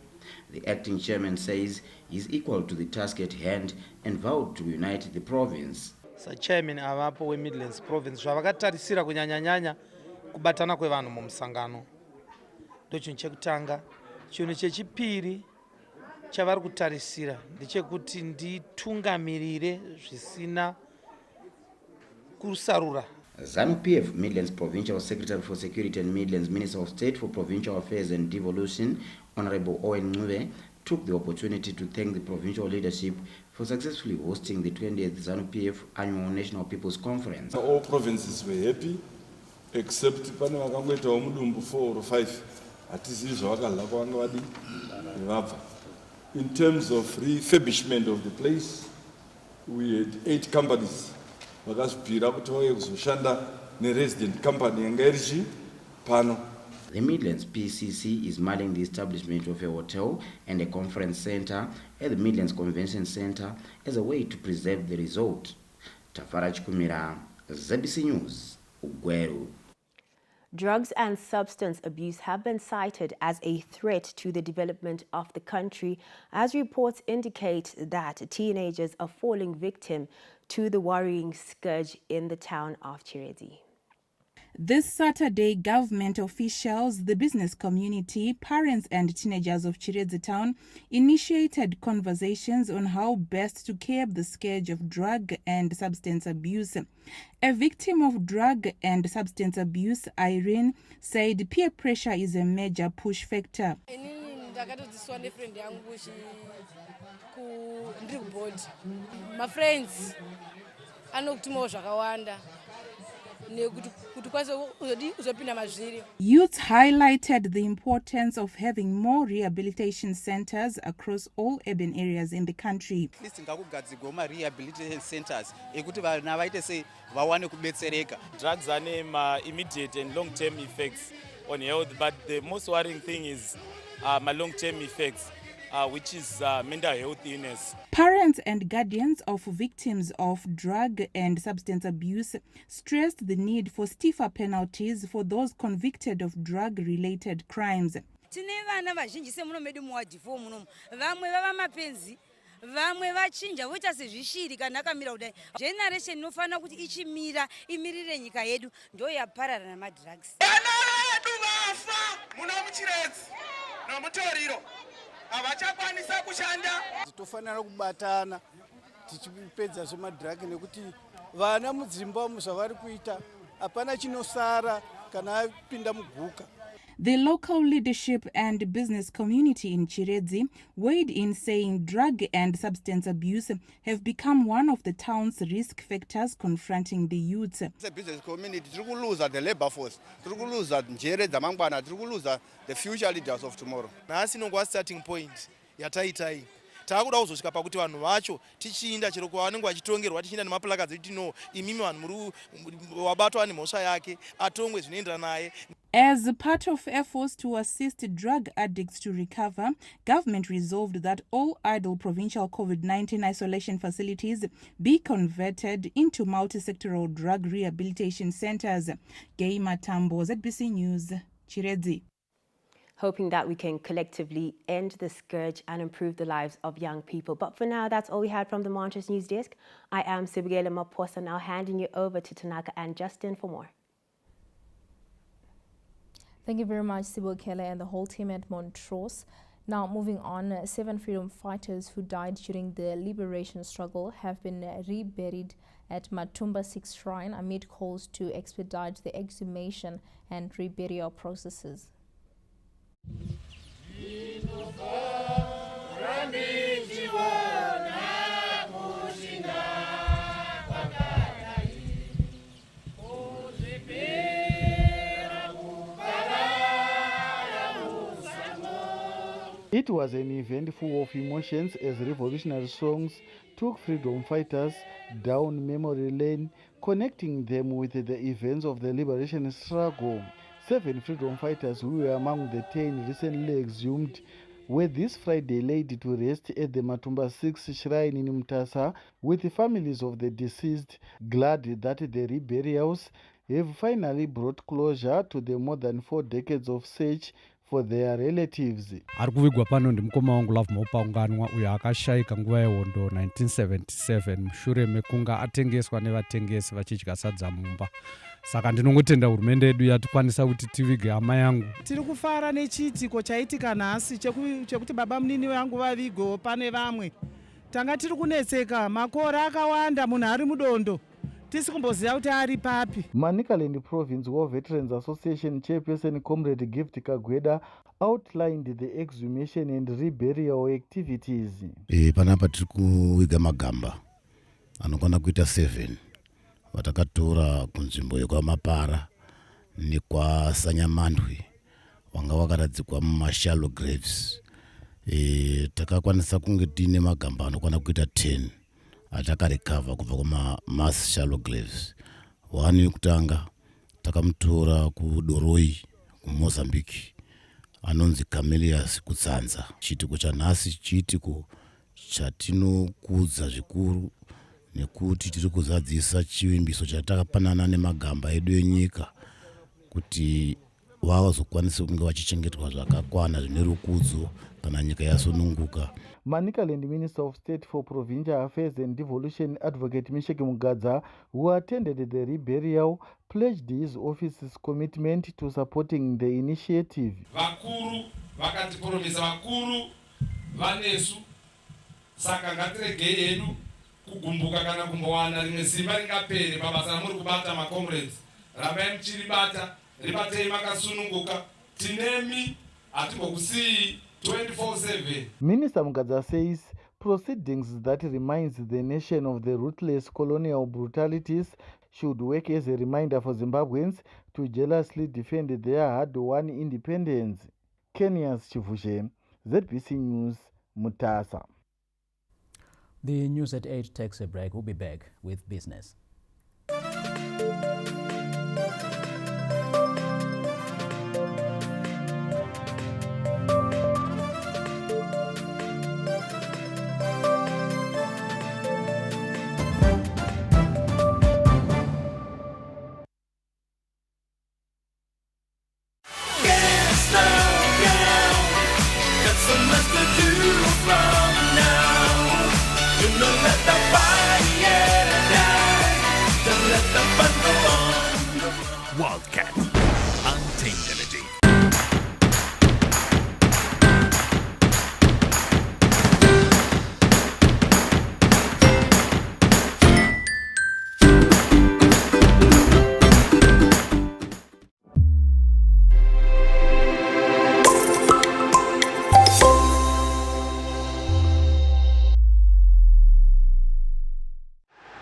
The acting chairman says he is equal to the task at hand and vowed to unite the province. sachairman avapo weMidlands province zvavakatarisira kunyanyanyanya kubatana kwevanhu mumusangano ndochinhu chekutanga. Chinhu chechipiri chavari kutarisira ndechekuti nditungamirire zvisina kusarura. ZANU PF Midlands Provincial Secretary for Security and Midlands Minister of State for Provincial Affairs and Devolution, Honorable Owen Ngube, took the opportunity to thank the provincial leadership for successfully hosting the 20th ZANU PF Annual National People's Conference. All provinces were happy, except pane vakangoita mudumbu 4 or 5. In terms of refurbishment of the place, we had 8 companies. Resident company pano. The Midlands PCC is marking the establishment of a hotel and a conference center at the Midlands Convention Center as a way to preserve the resort. Tafara Chikumira, ZBC News, Ugweru. Drugs and substance abuse have been cited as a threat to the development of the country, as reports indicate that teenagers are falling victim to the worrying scourge in the town of Chirezi. This Saturday, government officials, the business community, parents and teenagers of Chirezi town initiated conversations on how best to curb the scourge of drug and substance abuse. A victim of drug and substance abuse, Irene, said peer pressure is a major push factor. My friends, youth highlighted the importance of having more rehabilitation centers across all urban areas in the country. Rehabilitation centers drugs are immediate and long-term effects on health, but the most worrying thing is my long-term effects, which is mental health illness. Parents and guardians of victims of drug and substance abuse stressed the need for stiffer penalties for those convicted of drug-related crimes. vamwe vachinja voita sezvishiri kana akamira kudai generation inofana kuti ichimira imirire nyika yedu ndo yaparara namadrugs. Vana vedu vafa muna muchiredzi nomutoriro havachakwanisa kushanda. Tofanira kubatana tichipedza zvemadhiragi nekuti vana mudzimba muzvavari kuita hapana chinosara kana apinda muguka. The local leadership and business community in Chirezi weighed in saying drug and substance abuse have become one of the town's risk factors confronting the youth. The business community, we lose the labor force, we lose the Jiri, the Mangwana, we lose the future leaders of tomorrow. Nasi nongwa starting point yataitai. Takuda kuzosvika pakuti vanhu vacho tichinda chero kwavanenge vachitongerwa tichinda nemapulakazi kuti no imimi vanhu wabatwa nemhosva yake atongwe zvinoendera naye. As part of efforts to assist drug addicts to recover, government resolved that all idle provincial COVID-19 isolation facilities be converted into multi-sectoral drug rehabilitation centers. Gay Matambo, ZBC News, Chirezi. Hoping that we can collectively end the scourge and improve the lives of young people. But for now, that's all we had from the Montrose News Desk. I am Sibigela Maposa, now handing you over to Tanaka and Justin for more. Thank you very much, Sibyl Keller and the whole team at Montrose. Now, moving on, 7 freedom fighters who died during the liberation struggle have been reburied at Matumba 6 Shrine amid calls to expedite the exhumation and reburial processes. It was an event full of emotions as revolutionary songs took freedom fighters down memory lane, connecting them with the events of the liberation struggle. 7 freedom fighters who were among the 10 recently exhumed were this Friday laid to rest at the Matumba 6 Shrine in Mtasa, with the families of the deceased glad that the reburials have finally brought closure to the more than 4 decades of search for their relatives. Ari kuvigwa pano ndimukoma wangu Love Mopaunganwa uyo akashaika nguva yehondo 1977 mushure mekunga atengeswa nevatengesi vachidya sadza mumba. Saka ndinongotenda hurumende yedu yatikwanisa kuti tivige hama yangu. Tiri kufara nechiitiko chaitika nhasi chekuti baba munini vangu vavigo pane vamwe. Tanga tiri kunetseka, makore akawanda, munhu ari mudondo. Tisi kumboziva kuti ari papi. Manicaland Province War Veterans Association chairperson Comrade Gift Kagweda outlined the exhumation and reburial activities. Panapa tiri kuviga magamba anokwana kuita 7 vatakatora kunzvimbo yekwamapara nekwasanyamandwi wanga wakaradzikwa mumashallow graves. Takakwanisa kunge tiine magamba anokwana kuita 10 atakarecover kubva kuma-mass shallow graves. One yekutanga takamutora kudoroi kuMozambique anonzi Camelius kutsanza. Chiitiko chanhasi chiitiko chatinokudza zvikuru nekuti tiri kuzadzisa chivimbiso chatakapanana nemagamba edu enyika kuti vazokwanisa kunge vachichengetwa zvakakwana zvine rukudzo kana nyika yasununguka. Manicaland Minister of State for Provincial Affairs and Devolution Advocate Misheki Mugadza, who attended the reburial, pledged his office's commitment to supporting the initiative. Vakuru vakatipromisa vakuru vanesu saka ngatiregei hedu kugumbuka kana kumbowana rimwe simba ringapere pabasa ramuri kubata macomrades. Rambai muchiribata, ribatei makasununguka, tinemi hatimbokusii 24/7. Minister Mugadza says proceedings that reminds the nation of the ruthless colonial brutalities should work as a reminder for Zimbabweans to jealously defend their hard-won independence. Kenya's Chivushe, ZBC News, Mutasa. The news at 8 takes a break. We'll be back with business. Wildcat, untamed energy.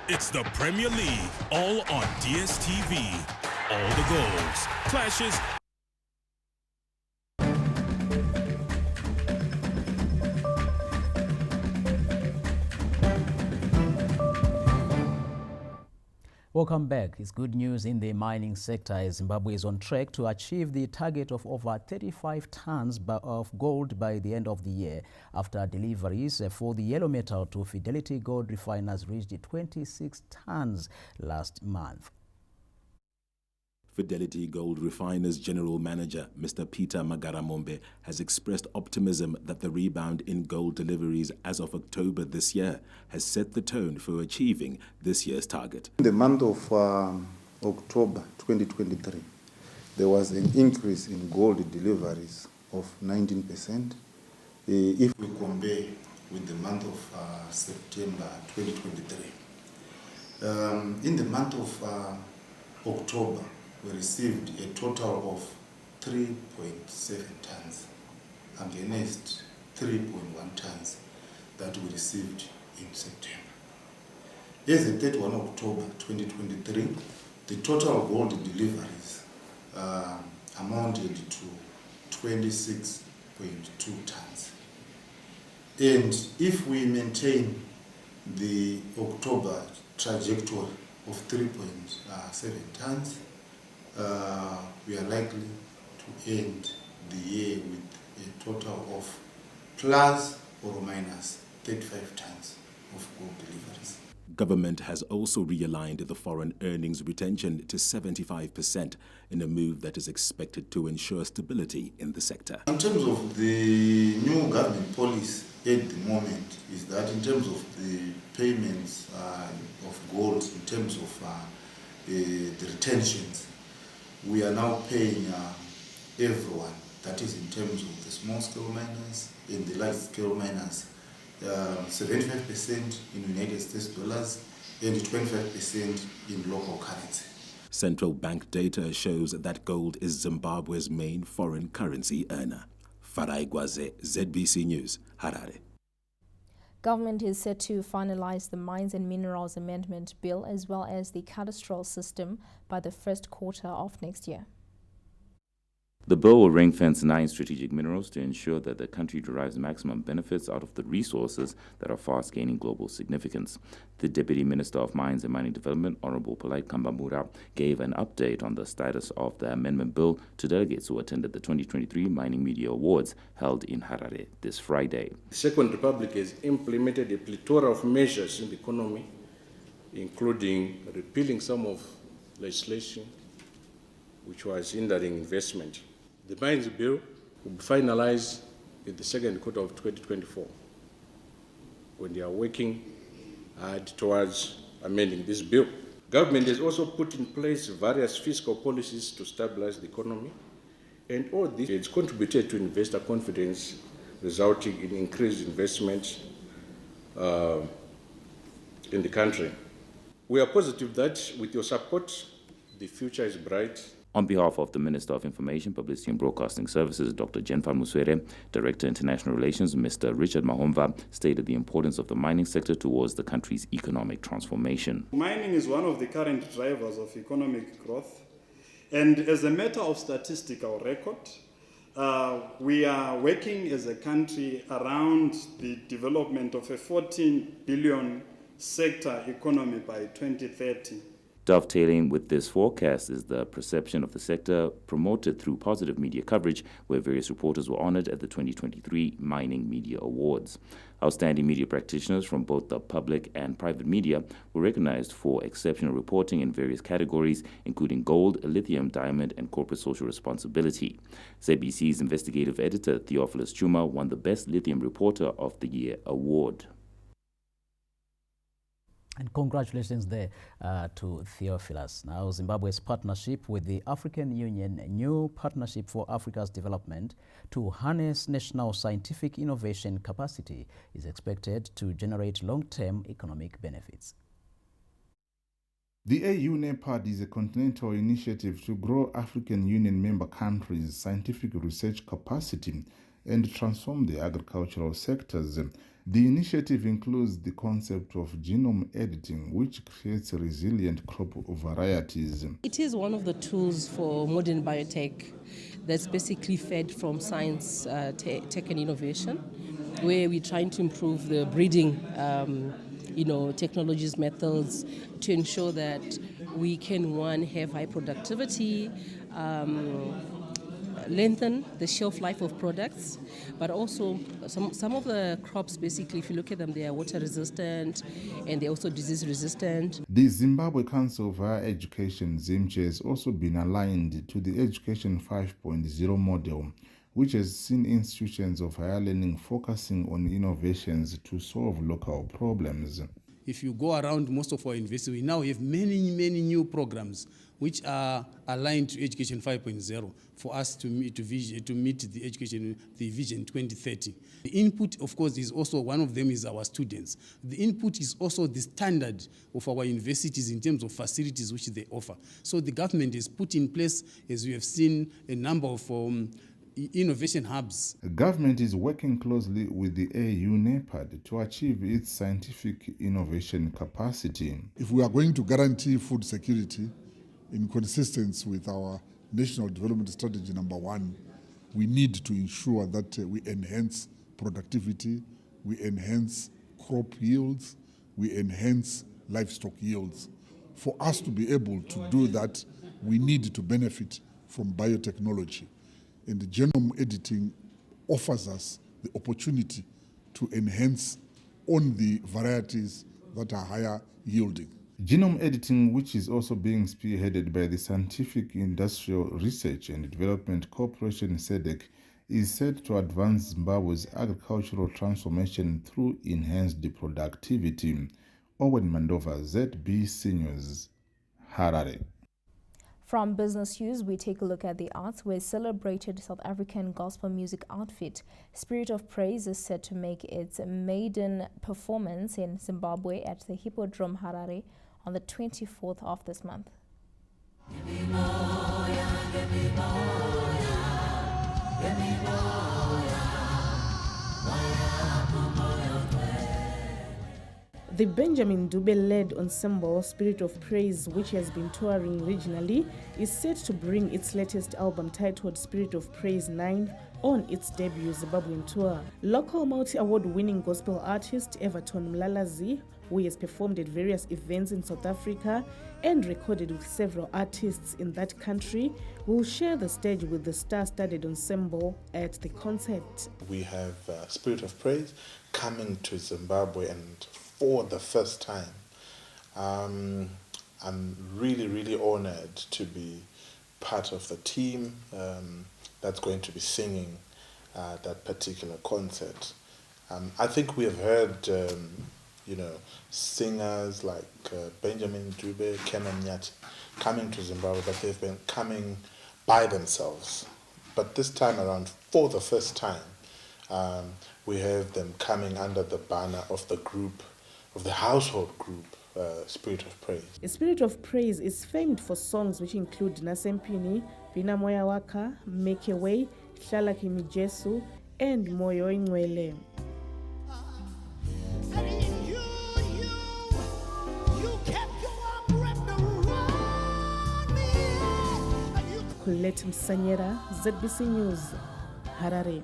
It's the Premier League, all on DSTV. All the goals, clashes, Welcome back. It's good news in the mining sector as Zimbabwe is on track to achieve the target of over 35 tons of gold by the end of the year after deliveries for the yellow metal to Fidelity Gold refiners reached 26 tons last month. Fidelity Gold Refiners General Manager Mr. Peter Magaramombe has expressed optimism that the rebound in gold deliveries as of October this year has set the tone for achieving this year's target. In the month of October 2023, there was an increase in gold deliveries of 19%. If we compare with the month of September 2023. In the month of October, we received a total of 3.7 tons against 3.1 tons that we received in September. As of 31 October 2023, the total gold deliveries amounted to 26.2 tons. And if we maintain the October trajectory of 3.7 tons, we are likely to end the year with a total of plus or minus 35 tons of gold deliveries. government has also realigned the foreign earnings retention to 75% in a move that is expected to ensure stability in the sector. In terms of the new government policy at the moment is that in terms of the payments of gold, in terms of the retentions, we are now paying everyone. That is in terms of the small-scale miners and the large-scale miners, 75% in United States dollars and 25% in local currency. Central bank data shows that gold is Zimbabwe's main foreign currency earner. Farai Gwaze, ZBC News, Harare. Government is set to finalize the Mines and Minerals Amendment Bill as well as the cadastral system by the first quarter of next year. The bill will ring-fence 9 strategic minerals to ensure that the country derives maximum benefits out of the resources that are fast gaining global significance. The Deputy Minister of Mines and Mining Development, Honorable Polite Kambamura, gave an update on the status of the amendment bill to delegates who attended the 2023 Mining Media Awards held in Harare this Friday. The Second Republic has implemented a plethora of measures in the economy, including repealing some of legislation which was hindering investment. The Mines Bill will be finalized in the second quarter of 2024, when they are working hard towards amending this bill. Government has also put in place various fiscal policies to stabilize the economy, and all this has contributed to investor confidence, resulting in increased investment in the country. We are positive that with your support, the future is bright. On behalf of the Minister of Information, Publicity and Broadcasting Services, Dr. Jenfan Muswere, Director International Relations, Mr. Richard Mahomva, stated the importance of the mining sector towards the country's economic transformation. Mining is one of the current drivers of economic growth. And as a matter of statistical record, we are working as a country around the development of a 14 billion sector economy by 2030. Dovetailing with this forecast is the perception of the sector promoted through positive media coverage, where various reporters were honored at the 2023 Mining Media Awards. Outstanding media practitioners from both the public and private media were recognized for exceptional reporting in various categories, including gold, lithium, diamond, and corporate social responsibility. ZBC's investigative editor, Theophilus Chuma, won the Best Lithium Reporter of the Year award. And congratulations there to Theophilus. Now, Zimbabwe's partnership with the African Union, New Partnership for Africa's Development, to harness national scientific innovation capacity is expected to generate long-term economic benefits. The AU NEPAD is a continental initiative to grow African Union member countries' scientific research capacity and transform the agricultural sectors. The initiative includes the concept of genome editing, which creates resilient crop varieties. It is one of the tools for modern biotech that's basically fed from science, tech and innovation, where we're trying to improve the breeding technologies, methods, to ensure that we can, one, have high productivity, lengthen the shelf life of products, but also some of the crops, basically, if you look at them, they are water resistant and they're also disease resistant. The Zimbabwe Council of Higher Education, ZIMCHE, has also been aligned to the Education 5.0 model, which has seen institutions of higher learning focusing on innovations to solve local problems. If you go around most of our universities, we now have many new programs which are aligned to Education 5.0 for us to meet the Vision 2030. The input, of course, is also one of them is our students. The input is also the standard of our universities in terms of facilities which they offer. So the government has put in place, as we have seen, a number of innovation hubs. The government is working closely with the AU NEPAD to achieve its scientific innovation capacity. If we are going to guarantee food security in consistency with our National Development Strategy #1, we need to ensure that we enhance productivity, we enhance crop yields, we enhance livestock yields. For us to be able to do that, we need to benefit from biotechnology. And the genome editing offers us the opportunity to enhance on the varieties that are higher yielding. Genome editing, which is also being spearheaded by the Scientific Industrial Research and Development Corporation SEDEC, is set to advance Zimbabwe's agricultural transformation through enhanced productivity. Owen Mandova, ZBC News, Harare. From business news, we take a look at the arts, where celebrated South African gospel music outfit Spirit of Praise is set to make its maiden performance in Zimbabwe at the Hippodrome Harare on the 24th of this month. The Benjamin Dube-led ensemble Spirit of Praise, which has been touring regionally, is set to bring its latest album titled Spirit of Praise 9 on its debut Zimbabwean tour. Local multi-award-winning gospel artist Everton Mlalazi, who has performed at various events in South Africa and recorded with several artists in that country, will share the stage with the star-studded ensemble at the concert. We have Spirit of Praise coming to Zimbabwe, and for the first time. I'm really honored to be part of the team that's going to be singing that particular concert. I think we have heard singers like Benjamin Dube, Kenan Nyati coming to Zimbabwe, but they've been coming by themselves. But this time around, for the first time, we have them coming under the banner of the group, of the household group, Spirit of Praise. Spirit of Praise is famed for songs which include Nasempini, Vina Moya Waka, Make a Way, Hlala Kimi Jesu, and Moyo Ingwele. Colette Msanyera, ZBC News, Harare.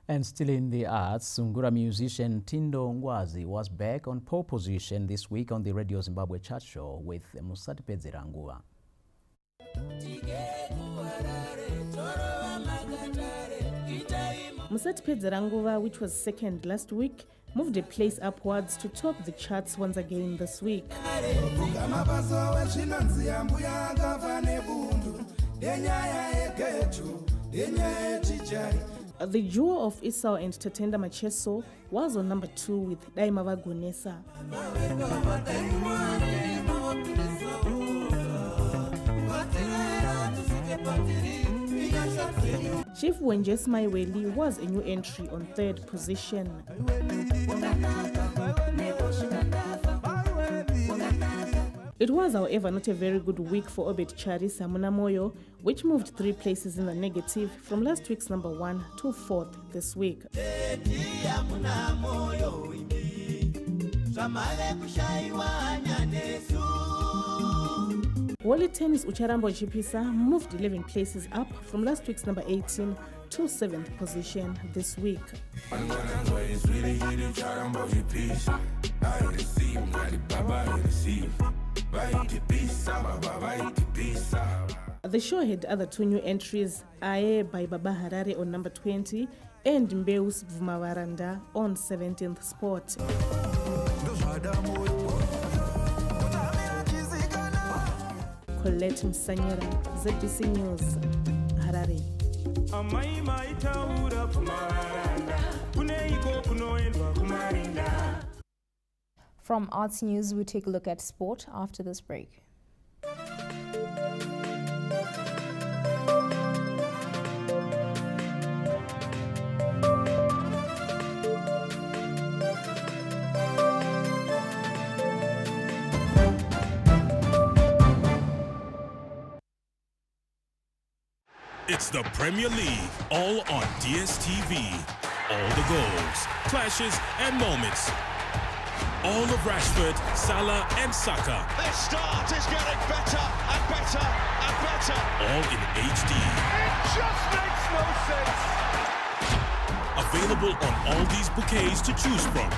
And still in the arts, Sungura musician Tindo Ngwazi was back on pole position this week on the Radio Zimbabwe Chart Show with Musatipedze Ranguva. Musatipedze Ranguva, which was second last week, moved a place upwards to top the charts once again this week. The duo of Esau and Tatenda Macheso was on number 2 with Daimava Gunesa. Chief Wenjes Maiweli was a new entry on 3rd position. It was, however, not a very good week for Obed Charisa Munamoyo, which moved 3 places in the negative from last week's number 1 to 4th this week. Wally Tennis Ucharambo Chipisa moved 11 places up from last week's number 18 to 7th position this week. The show had other 2 new entries, Aye by Baba Harare on number 20 and Mbeus Vumavaranda on 17th spot. Colette Msanyera, ZBC News, Harare. From arts news, we take a look at sport after this break. It's the Premier League, all on DSTV. All the goals, clashes, and moments. All of Rashford, Salah, and Saka. Their start is getting better and better and better. All in HD. It just makes no sense. Available on all these bouquets to choose from.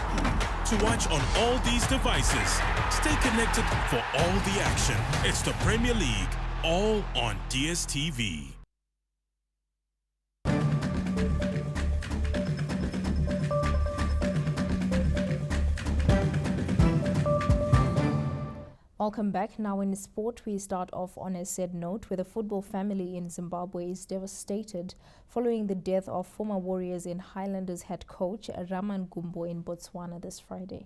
To watch on all these devices. Stay connected for all the action. It's the Premier League, all on DSTV. Welcome back. Now in sport, we start off on a sad note where the football family in Zimbabwe is devastated following the death of former Warriors and Highlanders head coach Rahman Gumbo in Botswana this Friday.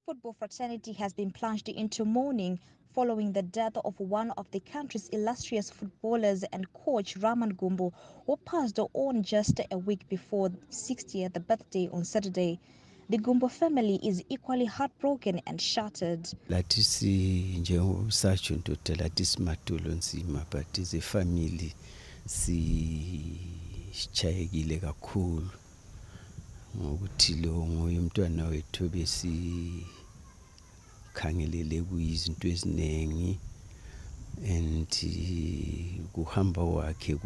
Football fraternity has been plunged into mourning following the death of one of the country's illustrious footballers and coach Rahman Gumbo, who passed on just a week before 60th birthday on Saturday. The Gumbo family is equally heartbroken and shattered. Latisi njengosatsho ndoda lathi simatholo nzima, but as a family sishayekile kakhulu ngokuthi lo ngoye umntwana wethu besikhangelele kuyizinto eziningi and kuhamba wakhe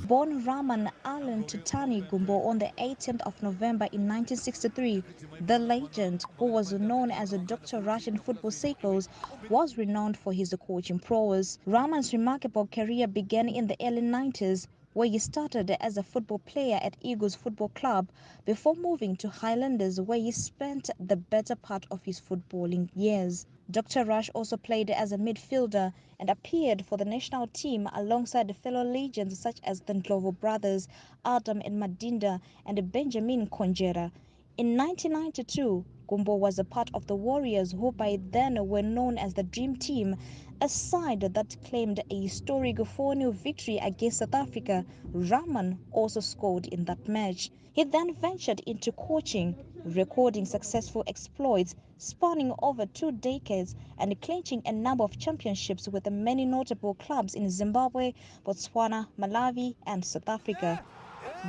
Born Rahman Alan Tutani Gumbo on the 18th of November in 1963, the legend, who was known as a Dr. Russian football circles, was renowned for his coaching prowess. Rahman's remarkable career began in the early 90s, where he started as a football player at Eagles Football Club before moving to Highlanders, where he spent the better part of his footballing years. Dr. Rush also played as a midfielder and appeared for the national team alongside fellow legends such as the Ndlovu brothers, Adam and Madinda, and Benjamin Konjera. In 1992, Gumbo was a part of the Warriors, who by then were known as the Dream Team, a side that claimed a historic 4-0 victory against South Africa. Rahman also scored in that match. He then ventured into coaching, recording successful exploits spanning over 2 decades and clinching a number of championships with many notable clubs in Zimbabwe, Botswana, Malawi, and South Africa.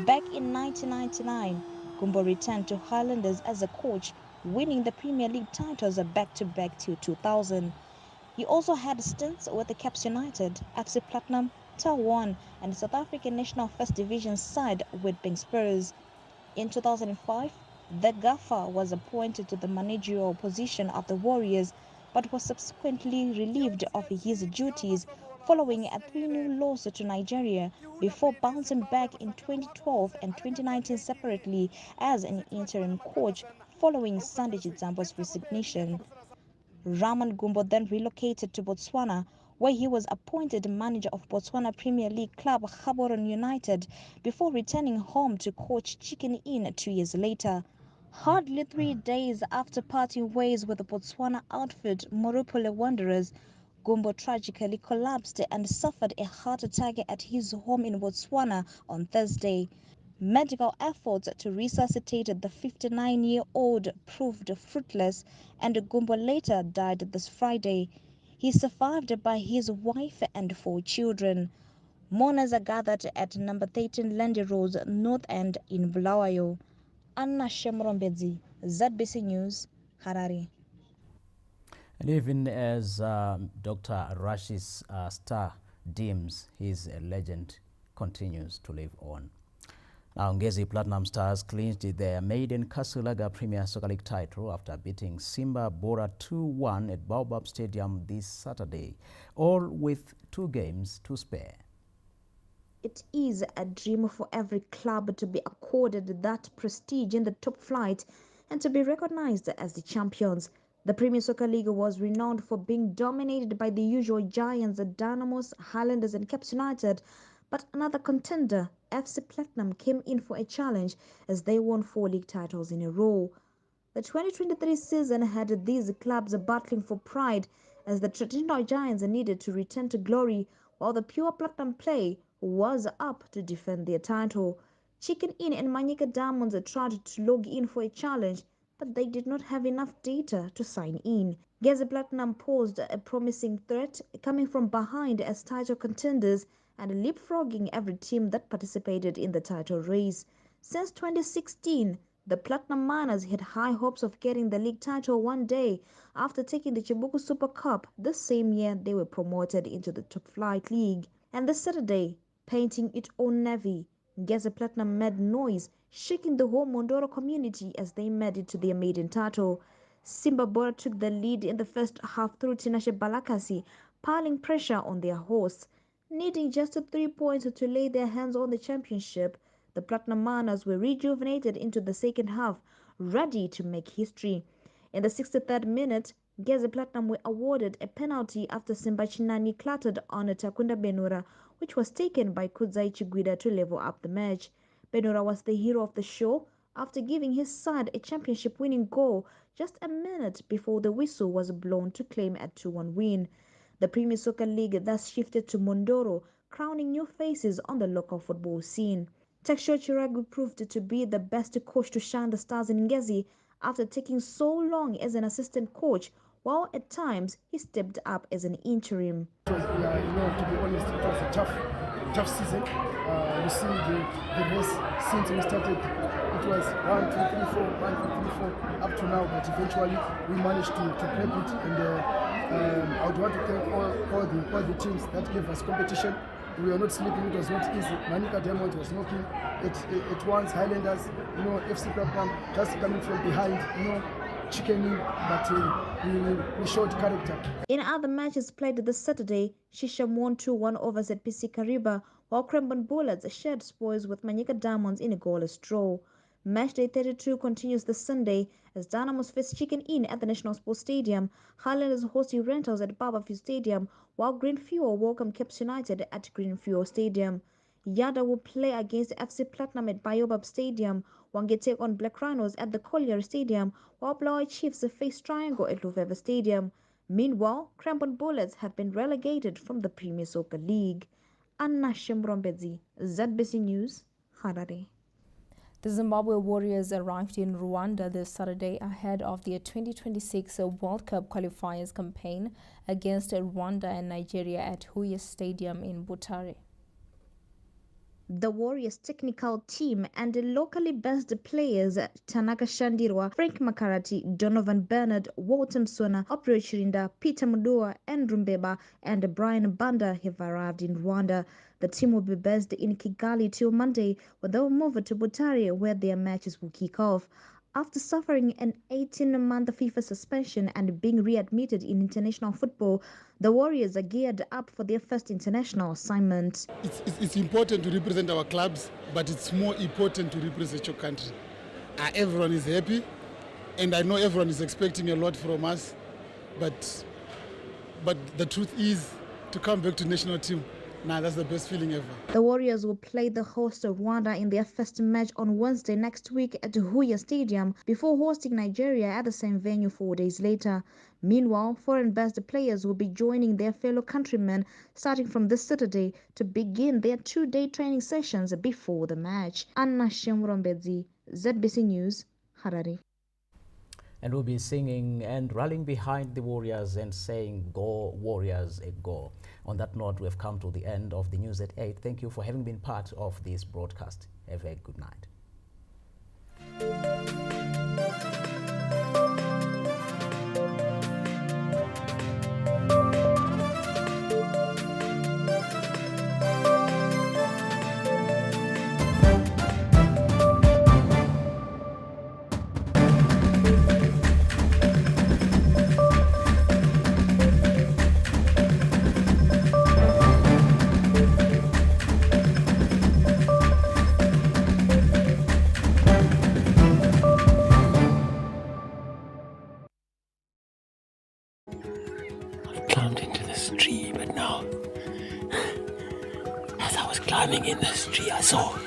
Back in 1999, Gumbo returned to Highlanders as a coach, winning the Premier League titles back-to-back till 2000. He also had stints with the Caps United, FC Platinum, Tar1, and South African National First Division side Witbank Spurs. In 2005, the Gaffer was appointed to the managerial position of the Warriors, but was subsequently relieved of his duties following a 3-0 loss to Nigeria before bouncing back in 2012 and 2019 separately as an interim coach following Sunday Chizambo's resignation. Rahman Gumbo then relocated to Botswana, where he was appointed manager of Botswana Premier League club Gaborone United before returning home to coach Chicken Inn 2 years later. Hardly 3 days after parting ways with the Botswana outfit Morupule Wanderers, Gumbo tragically collapsed and suffered a heart attack at his home in Botswana on Thursday. Medical efforts to resuscitate the 59-year-old proved fruitless, and Gumbo later died this Friday. He is survived by his wife and 4 children. Mourners are gathered at number 13 Landy Road, North End in Bulawayo. Anna Shemrombedzi, ZBC News, Harare. And even as Dr. Rush's star deems his legend continues to live on. Now, Ngezi Platinum Stars clinched their maiden Kasulaga Premier Soccer League title after beating Simba Bora 2-1 at Baobab Stadium this Saturday, all with 2 games to spare. It is a dream for every club to be accorded that prestige in the top flight and to be recognized as the champions. The Premier Soccer League was renowned for being dominated by the usual giants, the Dynamos, Highlanders and Caps United, but another contender, FC Platinum, came in for a challenge as they won 4 league titles in a row. The 2023 season had these clubs battling for pride as the traditional giants needed to return to glory, while the pure Platinum play was up to defend their title. Chicken Inn and Manyika Diamonds tried to log in for a challenge, but they did not have enough data to sign in. Gezi Platinum posed a promising threat, coming from behind as title contenders and leapfrogging every team that participated in the title race. Since 2016, the Platinum Miners had high hopes of getting the league title one day after taking the Chibuku Super Cup the same year they were promoted into the top flight league. And this Saturday, painting its own navy, Gezi Platinum made noise, shaking the whole Mondoro community as they made it to their maiden title. Simba Bora took the lead in the first half through Tinashe Balakasi, piling pressure on their hosts. Needing just 3 points to lay their hands on the championship, the Platinum Miners were rejuvenated into the second half, ready to make history. In the 63rd minute, Ngeze Platinum were awarded a penalty after Simba Chinani clattered on Takunda Benura, which was taken by Kudzai Chiguida to level up the match. Benura was the hero of the show after giving his side a championship-winning goal just a minute before the whistle was blown to claim a 2-1 win. The Premier Soccer League thus shifted to Mondoro, crowning new faces on the local football scene. Texio Chiragu proved to be the best coach to shine the stars in Ngezi after taking so long as an assistant coach, while at times he stepped up as an interim. To be honest, it was a tough season. You see the race since we started, it was 1, 2, 3, 4, 1, 2, 3, 4 up to now, but eventually we managed to prep it, and I would want to thank all the teams that gave us competition. We were not sleeping, it was not easy. Manika Diamond was knocking at once, Highlanders, FC Platinum just coming from behind, chickening, but we showed character. In other matches played this Saturday, Shisham won 2-1 over ZPC Kariba, while Cranbourne Bullets shared spoils with Manika Diamonds in a goalless draw. Matchday 32 continues this Sunday as Dynamos face Chicken Inn at the National Sports Stadium, Highlanders hosting Rentals at Barberview Stadium, while Green Fuel welcome Caps United at Green Fuel Stadium. Yada will play against FC Platinum at Baobab Stadium, Wange take on Black Rhinos at the Colliery Stadium, while Black Chiefs face Triangle at Luveva Stadium. Meanwhile, Cranbourne Bullets have been relegated from the Premier Soccer League. Anna Shemrombedzi, ZBC News, Harare. The Zimbabwe Warriors arrived in Rwanda this Saturday ahead of their 2026 World Cup qualifiers campaign against Rwanda and Nigeria at Huye Stadium in Butare. The Warriors technical team and the locally based players Tanaka Shandirwa, Frank Makarati, Donovan Bernard, Walter Msona, Oprio Chirinda, Peter Mudua, Andrew Mbeba, and Brian Banda have arrived in Rwanda. The team will be based in Kigali till Monday, where they will move to Butare, where their matches will kick off. After suffering an 18-month FIFA suspension and being readmitted in international football, the Warriors are geared up for their first international assignment. It's important to represent our clubs, but it's more important to represent your country. Everyone is happy, and I know everyone is expecting a lot from us, but the truth is, to come back to national team, that's the best feeling ever. The Warriors will play the host of Rwanda in their first match on Wednesday next week at Huye Stadium before hosting Nigeria at the same venue 4 days later. Meanwhile, foreign-based players will be joining their fellow countrymen starting from this Saturday to begin their 2-day training sessions before the match. Anna Shemrombedzi, ZBC News, Harare. And we'll be singing and rallying behind the Warriors and saying, "Go Warriors, go." On that note, we have come to the end of the news at 8. Thank you for having been part of this broadcast. Have a good night. Climbing in this tree, I saw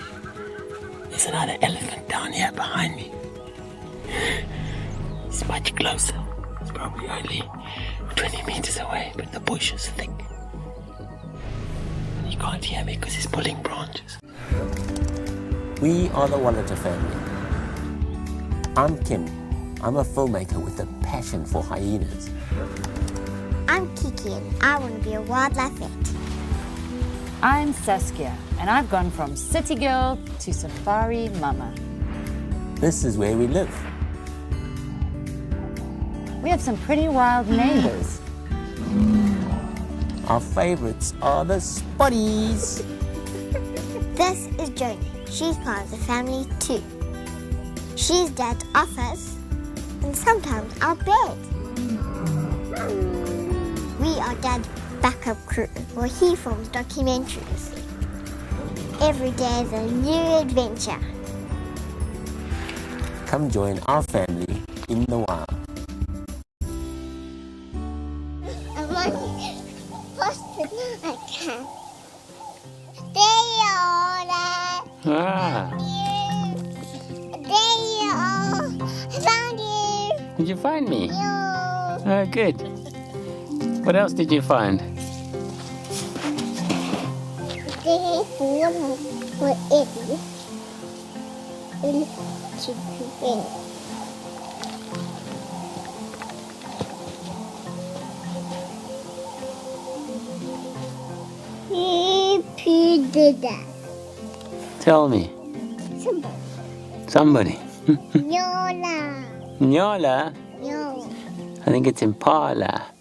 there's another elephant down here behind me. It's much closer. It's probably only 20 meters away, but the bush is thick. And you can't hear me because it's pulling branches. We are the Wallata family. I'm Kim. I'm a filmmaker with a passion for hyenas. I'm Kiki and I want to be a wildlife vet. I'm Saskia, and I've gone from city girl to safari mama. This is where we live. We have some pretty wild neighbors. Our favorites are the spotties. This is Joni. She's part of the family too. She's Dad's office and sometimes our bed. We are Dad's backup crew where he films documentaries. Every day is a new adventure. Come join our family in the wild. Ah. Found you. Did you find me? No. Oh, good. What else did you find? Tell me. Somebody. Yola. Nyola? No. I think it's Impala.